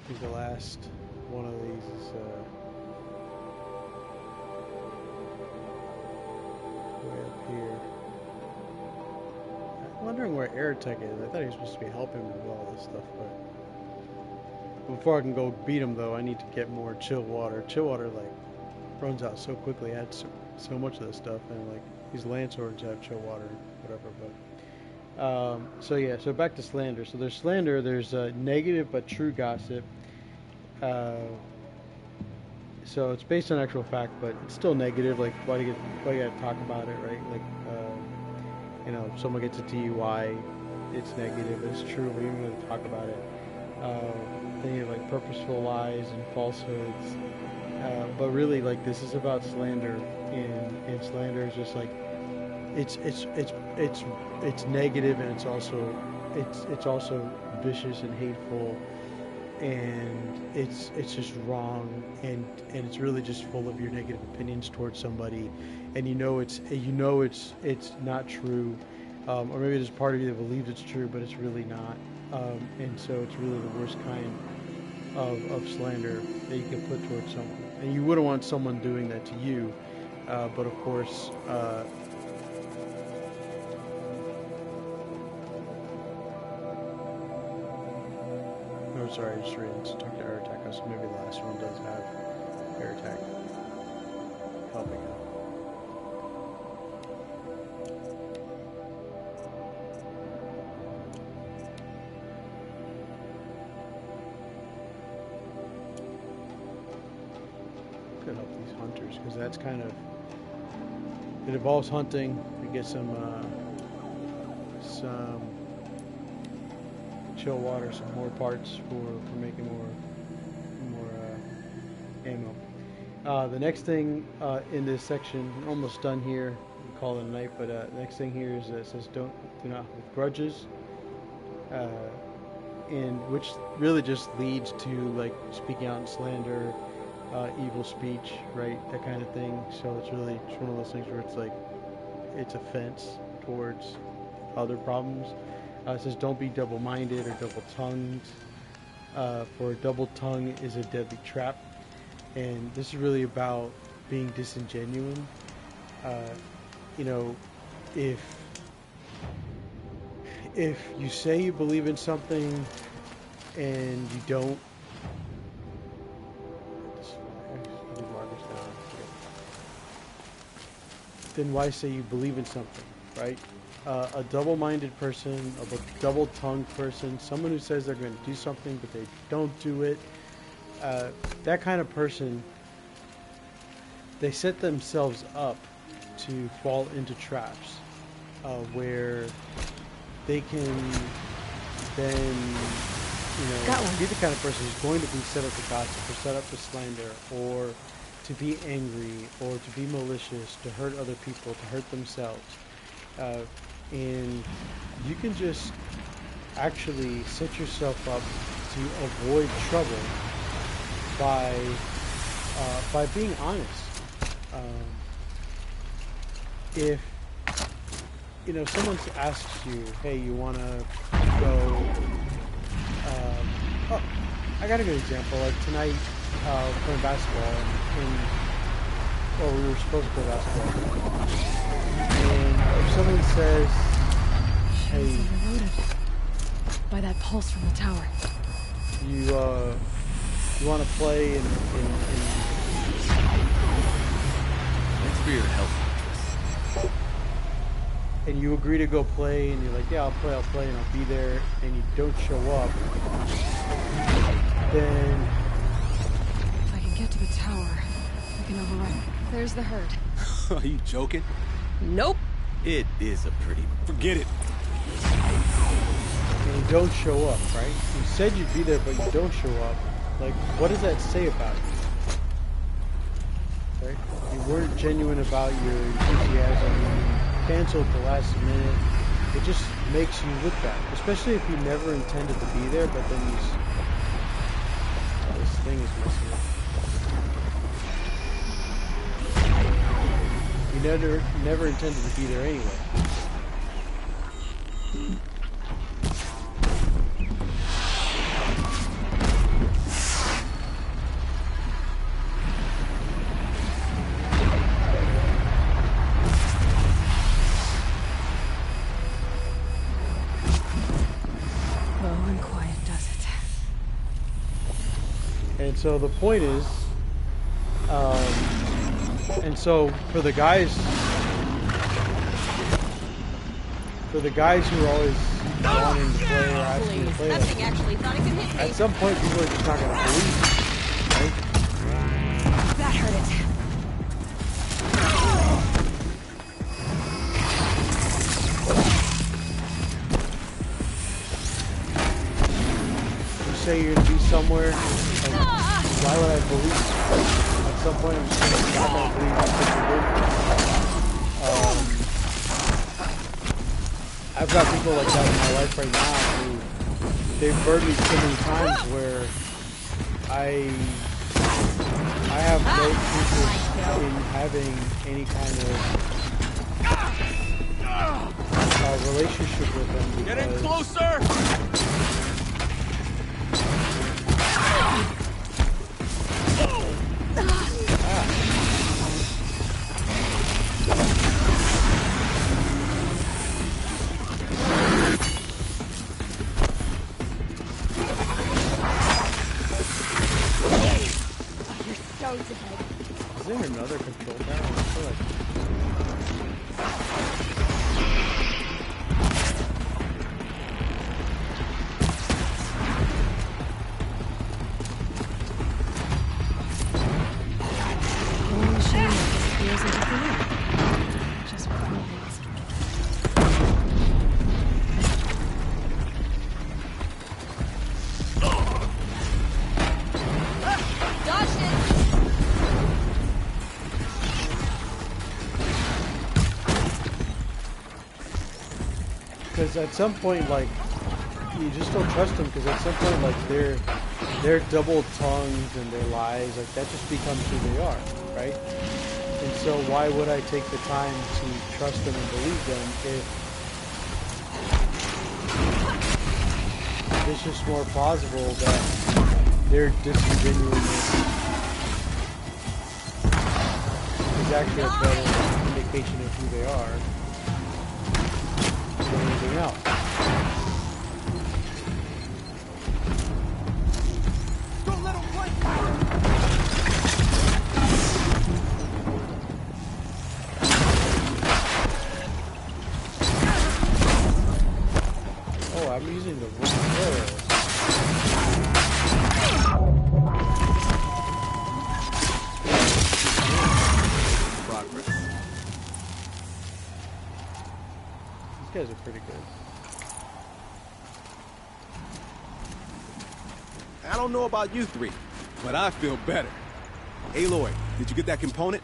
think the last one of these is way up here. I'm wondering where Airtech is. I thought he was supposed to be helping me with all this stuff, but before I can go beat him, though, I need to get more chill water. Chill water, like, runs out so quickly. I had so much of this stuff, and, like, these land swords have chill water, whatever, but... so yeah, so back to slander. So there's slander, there's negative but true gossip. So it's based on actual fact, but it's still negative. Like, why do you gotta talk about it, right? Like, you know, if someone gets a DUI, it's negative. It's true, but you don't want to talk about it. Then you have like purposeful lies and falsehoods. But really, like, this is about slander, and slander is just like it's negative, and it's also vicious and hateful, and it's just wrong, and it's really just full of your negative opinions towards somebody, and you know it's not true, or maybe there's part of you that believes it's true, but it's really not, and so it's really the worst kind of slander that you can put towards someone, and you wouldn't want someone doing that to you, but of course. Oh, sorry, I just read to talk to air attack. So maybe the last one does have air attack helping out. Could help these hunters, because that's kind of, it involves hunting. We get some chill water, some more parts for making more ammo. The next thing in this section, almost done here. We call it a night, but the next thing here is it says do not hold grudges, and which really just leads to like speaking out in slander, evil speech, right? That kind of thing. So it's really just one of those things where it's like it's offense towards other problems. It says don't be double-minded or double-tongued, for a double tongue is a deadly trap. And this is really about being disingenuous. You know, if you say you believe in something and you don't, then why say you believe in something, right? A double-minded person, a double-tongued person, someone who says they're going to do something but they don't do it, that kind of person, they set themselves up to fall into traps where they can then, be the kind of person who's going to be set up to gossip or set up to slander or to be angry or to be malicious, to hurt other people, to hurt themselves. And you can just actually set yourself up to avoid trouble by being honest. If someone asks you, hey, you want to go, I got a good example. Like tonight, playing basketball, we were supposed to play basketball. And if someone says, hey, overloaded by that pulse from the tower. You want to play in Thanks for your help. and you agree to go play, and you're like, yeah, I'll play, and I'll be there, and you don't show up, then If I can get to the tower, I can override. There's the herd. Are you joking? Nope. It is a pretty... Forget it. and you don't show up, right? You said you'd be there, but you don't show up. Like, what does that say about you? Right? You weren't genuine about your enthusiasm. You canceled at the last minute. It just makes you look bad, especially if you never intended to be there, but then this thing is messing up. You never intended to be there anyway. And so the point is, and so for the guys who are always wanting to play or asking to play, That thing actually thought it could hit me. at some point people are just not going to believe it, right? That hurt it. You say you're going to be somewhere, like, why would I believe it? At some point I'm just not going to believe that's what you're doing. I've got people like that in my life right now who they've burned me so many times where I have no interest in having any kind of relationship with them because Getting closer! Is there another control panel? I feel like One machine that disappears into thin air. Just what I asked. Dodge it! because at some point, like, you just don't trust them because at some point, like, their double tongues and their lies, like, that just becomes who they are, right? And so why would I take the time to trust them and believe them if it's just more plausible that their disingenuousness is actually a better indication of who they are than anything else. Don't let him play! Oh, I'm using the wrong arrows. Progress. These guys are pretty good. I don't know about you three, but I feel better. Aloy, did you get that component?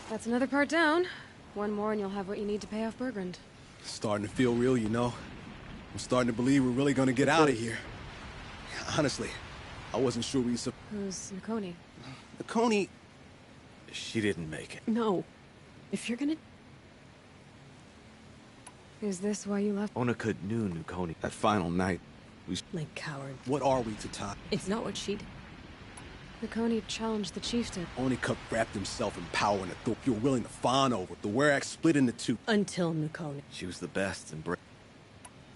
That's another part down. One more and you'll have what you need to pay off Bergrand. Starting to feel real, you know. I'm starting to believe we're really gonna get out of here. Honestly, I wasn't sure we Who's Nakoni? Coney, she didn't make it. No. If you're gonna... Is this why you left? Onaka knew Nukoni. That final night, Like coward. what are we to top? It's not what she did. Nakoni challenged the chieftain. Onikup wrapped himself in power and a thought you were willing to fawn over. The Werax split into two. Until Nukoni. She was the best and brave.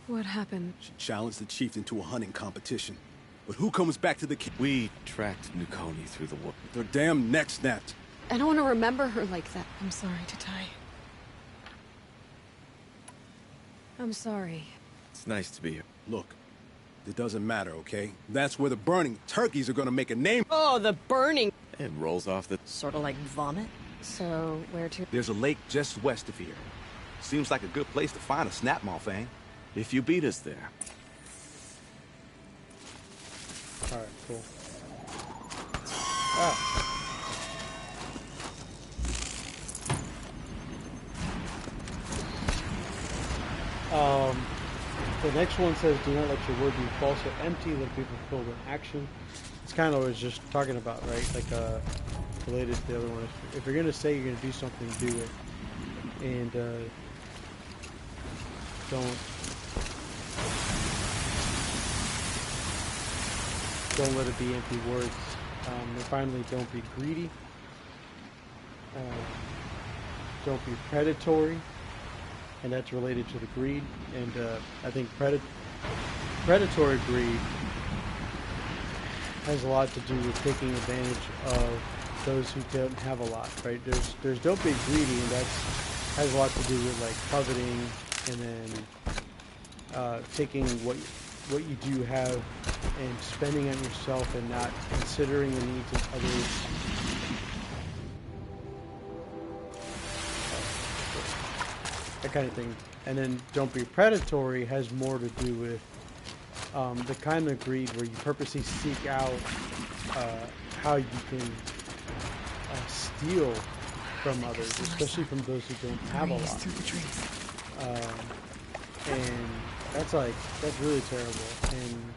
What happened? She challenged the chieftain to a hunting competition. But who comes back to the king? We tracked Nukoni through the wood. Their damn neck snapped. I don't want to remember her like that. I'm sorry, Didache. I'm sorry. It's nice to be here. Look, it doesn't matter, okay? That's where the burning turkeys are gonna make a name. Oh, the burning. It rolls off the... Sort of like vomit. So, where to? There's a lake just west of here. Seems like a good place to find a snap moth, eh? If you beat us there. Alright, cool. Ah. The next one says, do not let your word be false or empty, let people filled in action. It's kind of what I was just talking about, right? Like, related to the other one. If you're going to say you're going to do something, do it. And, don't let it be empty words. And finally, don't be greedy. Don't be predatory. And that's related to the greed. And I think predatory greed has a lot to do with taking advantage of those who don't have a lot, right? There's don't be greedy, and has a lot to do with like coveting, and then taking what you do have and spending on yourself and not considering the needs of others. That kind of thing. And then don't be predatory has more to do with the kind of greed where you purposely seek out how you can steal from others, especially from those who don't have a lot. Through the trees. And that's really terrible. And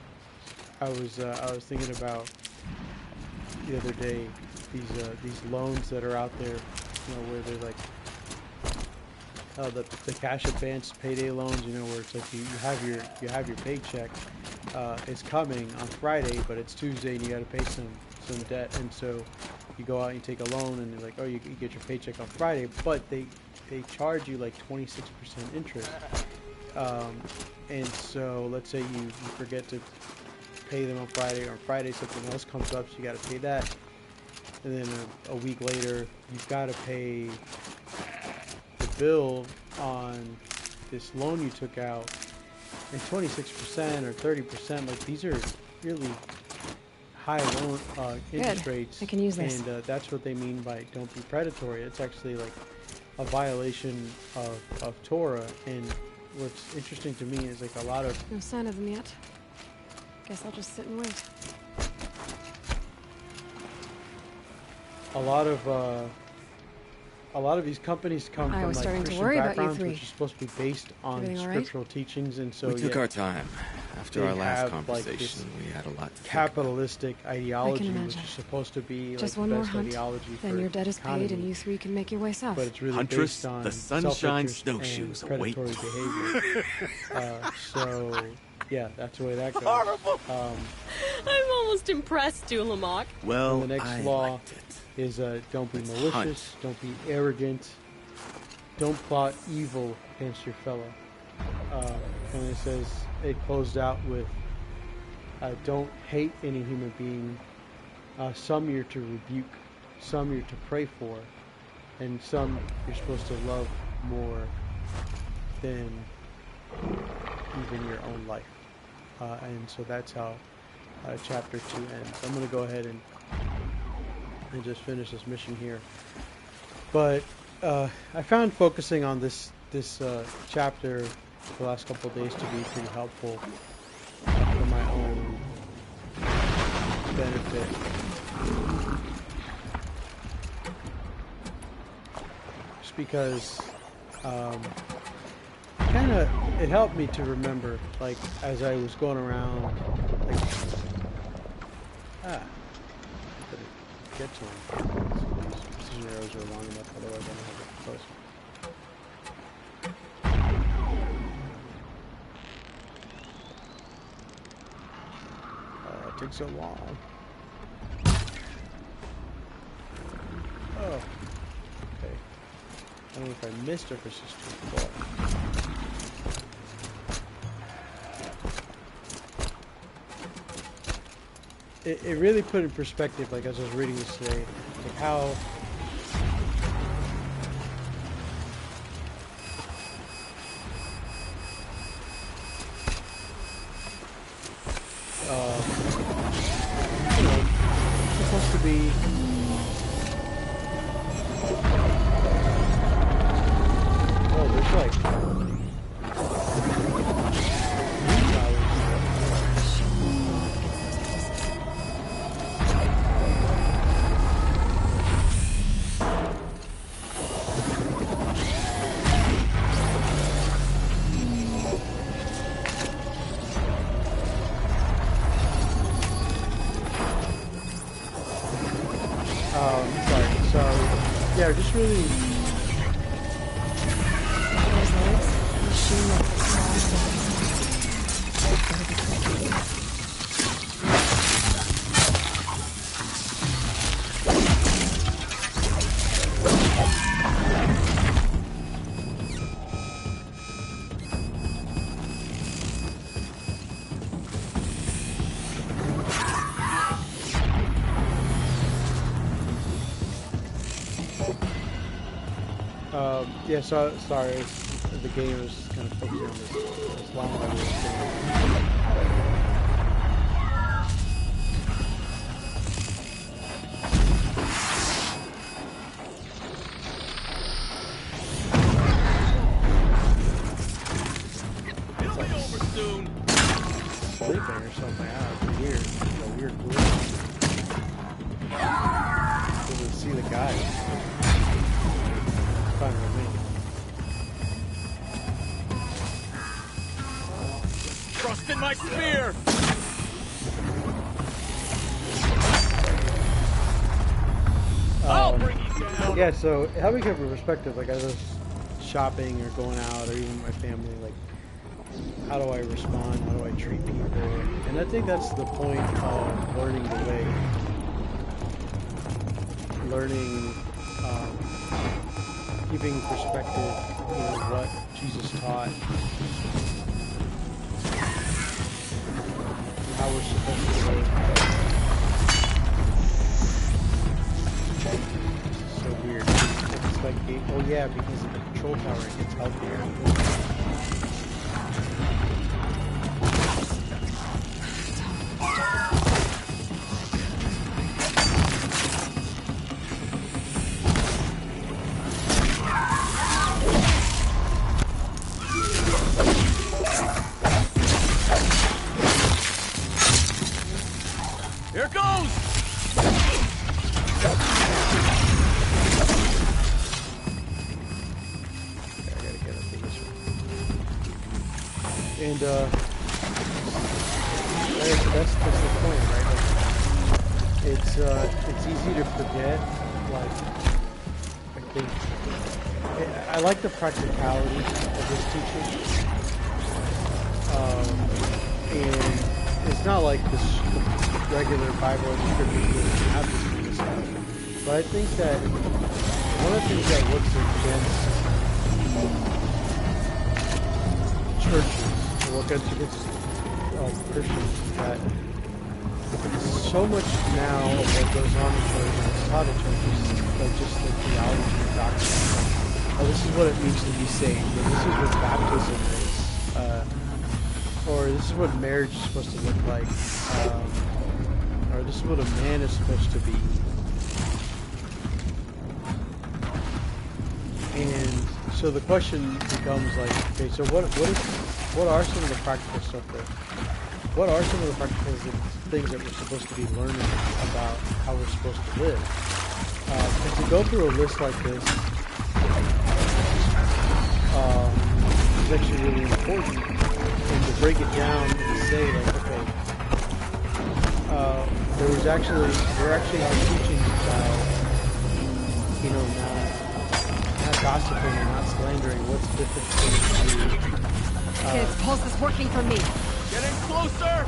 I was thinking about the other day these loans that are out there, you know, where they're like the cash advance payday loans, you know, where it's like you have your paycheck, it's coming on Friday, but it's Tuesday and you got to pay some debt, and so you go out and you take a loan, and they're like, oh, you get your paycheck on Friday, but they charge you like 26% interest, and so let's say you forget to pay them on Friday, or on Friday something else comes up, so you got to pay that, and then a week later you've got to pay the bill on this loan you took out, and 26% or 30%, like these are really high loan interest rates. I can use this. And that's what they mean by don't be predatory. It's actually like a violation of Torah. And what's interesting to me is like a lot of... No sign of them yet. Guess I'll just sit and wait. A lot of these companies come from like Christian backgrounds, which is supposed to be based on scriptural teachings, and so we took our time. After our last conversation, like we had a lot to capitalistic ideology, which is supposed to be just like one the best more ideology hunt, for then your debt is economy. paid, and you three can make your way south. But it's really Huntress, based on the sunshine self-interest snowshoes and await. predatory behavior. So yeah, that's the way that goes. Horrible. I'm almost impressed, Dulamok. Well, the next I law liked it. is don't be Let's malicious, hunt. don't be arrogant, don't plot evil against your fellow. And it says, it closed out with, don't hate any human being. Some you're to rebuke, some you're to pray for, and some you're supposed to love more than even your own life. And so that's how chapter 2 ends. I'm going to go ahead and just finish this mission here. But I found focusing on this chapter the last couple of days to be pretty helpful for my own benefit. Just because it helped me to remember, like, as I was going around, like, get to him. Precision arrows are long enough, otherwise I don't have it close. It takes so long. Oh, okay. I don't know if I missed or if it's just too far. It really put in perspective, like as I was reading this today, like how you know, it's supposed to be there's like just really Those legs, the sheen of the Yeah, so sorry, the game is kind of focusing on this long level thing. Sleeping or something. It's weird. It's a weird glitch. Doesn't see the guy. It's fine with me. Trust in my spear! I'll bring you down! Yeah, so help me get a perspective, like as I was shopping or going out or even my family, like how do I respond? How do I treat people? And I think that's the point of learning the way. Learning, keeping perspective, what Jesus taught. And how we're supposed to live. This is so weird. It's like, oh yeah, because of the control tower, it gets healthier. Here goes! Okay, I gotta get up this one. And that's the point, right? Like, it's easy to forget. Like, I think I like the practicality of this teaching, and it's not like this regular Bible scripture doesn't have this kind of stuff. But I think that one of the things that works against churches, or works against Christians, is that so much now of what goes on in church and it's taught in churches is like just the theology and doctrine. Oh, this is what it means to be saved, or this is what baptism is, or this is what marriage is supposed to look like. Or this is what a man is supposed to be. And so the question becomes like, okay, so what are some of the practical stuff what are some of the practical things that we're supposed to be learning about how we're supposed to live? And to go through a list like this is actually really important, and to break it down and to say like, okay, we're actually teaching about, not gossiping and not slandering. What's the difference between Kids, pulse is working for me. Get in closer!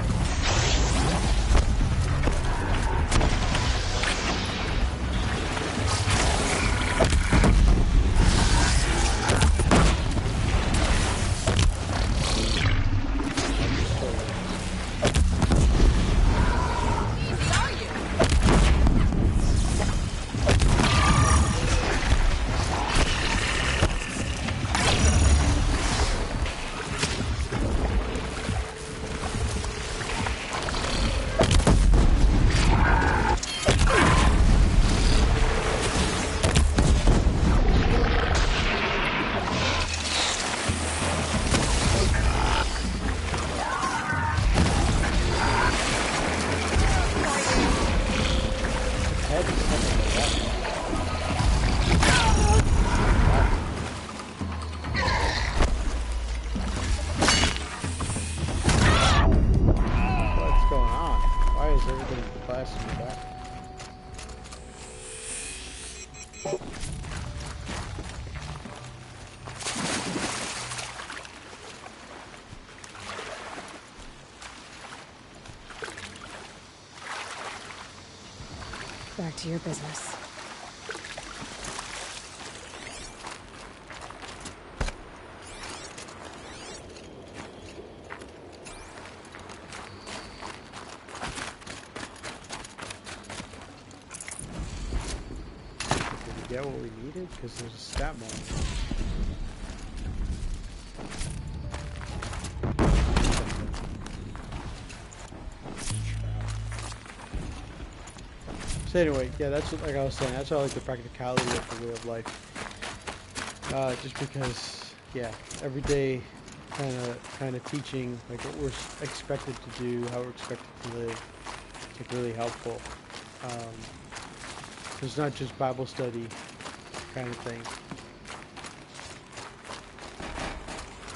Back to your business. Did we get what we needed? Because there's a stat monitor. So anyway, yeah, that's what, like I was saying, that's all like the practicality of the way of life. Just because, yeah, every day kind of teaching like what we're expected to do, how we're expected to live, it's like really helpful. It's not just Bible study kind of thing.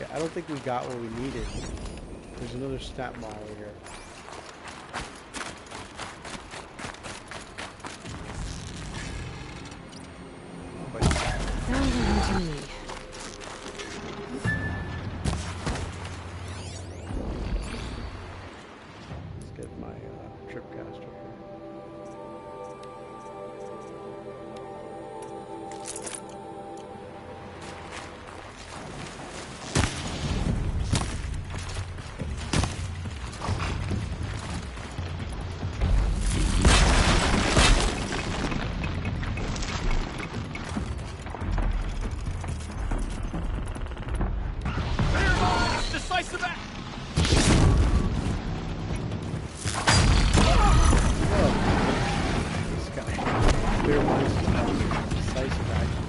Yeah, I don't think we got what we needed. There's another snap mall over here. Sounds like to me. Let's get my tripcaster here. Decisive act! This guy. Clear minds, decisive action.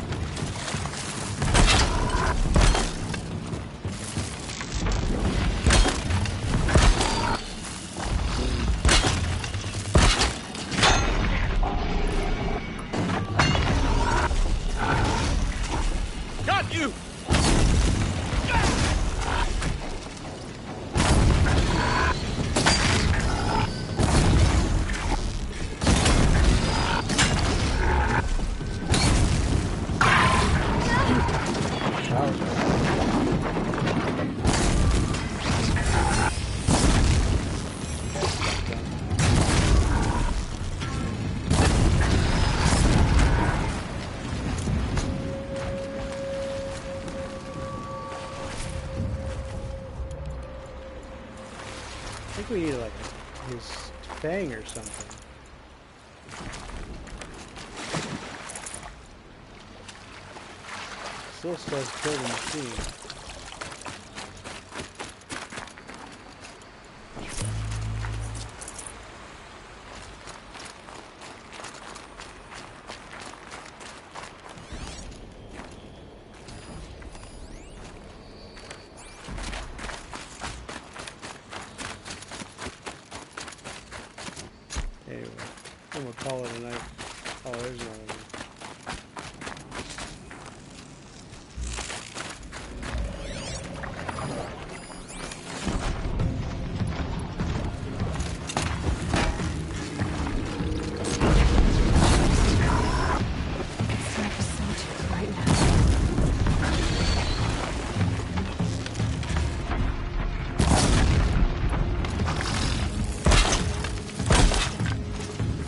Got you! I think we need like his fang or something. Still says kill the machine. Anyway, I'm gonna call it a night. Oh, there's another one. It's time for solitude right now.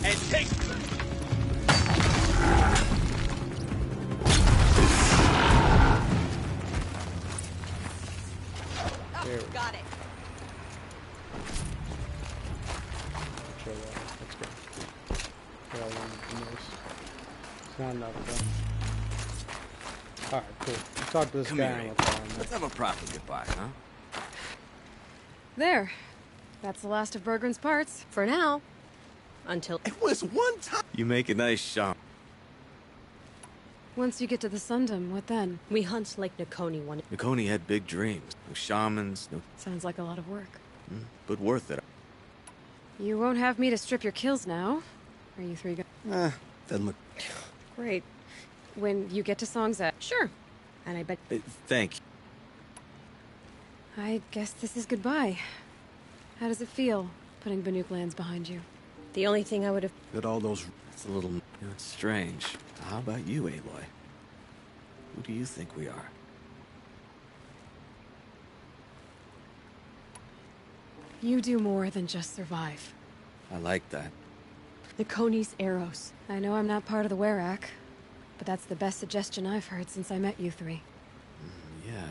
And take... There we go. Got it. Show that. That's good. Get all the noise. It's not enough though. Alright, cool. Let's talk to this Come guy here, on Abe. the phone. Let's have a proper goodbye, huh? There. That's the last of Bergren's parts. For now. Until... It was one time. You make a nice shot. Once you get to the Sundom, what then? We hunt like Nakoni wanted. Nakoni had big dreams. No shamans, no... Sounds like a lot of work. but worth it. You won't have me to strip your kills now. Are you three Doesn't look... Great. When you get to Songza... Sure. And I bet... Thank you. I guess this is goodbye. How does it feel, putting Banuk lands behind you? The only thing I would have... Got all those... It's a little... it's strange. How about you, Aloy? Who do you think we are? You do more than just survive. I like that. Nakoni's arrows. I know I'm not part of the Werak, but that's the best suggestion I've heard since I met you three. Yeah.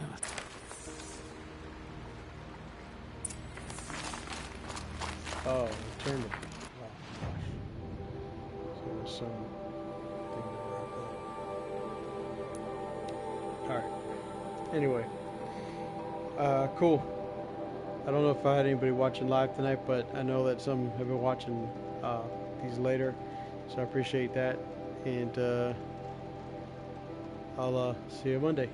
Oh, return to... Oh, gosh. So there's some... thing there. Alright. Anyway, cool. I don't know if I had anybody watching live tonight, but I know that some have been watching these later, so I appreciate that. And I'll see you Monday.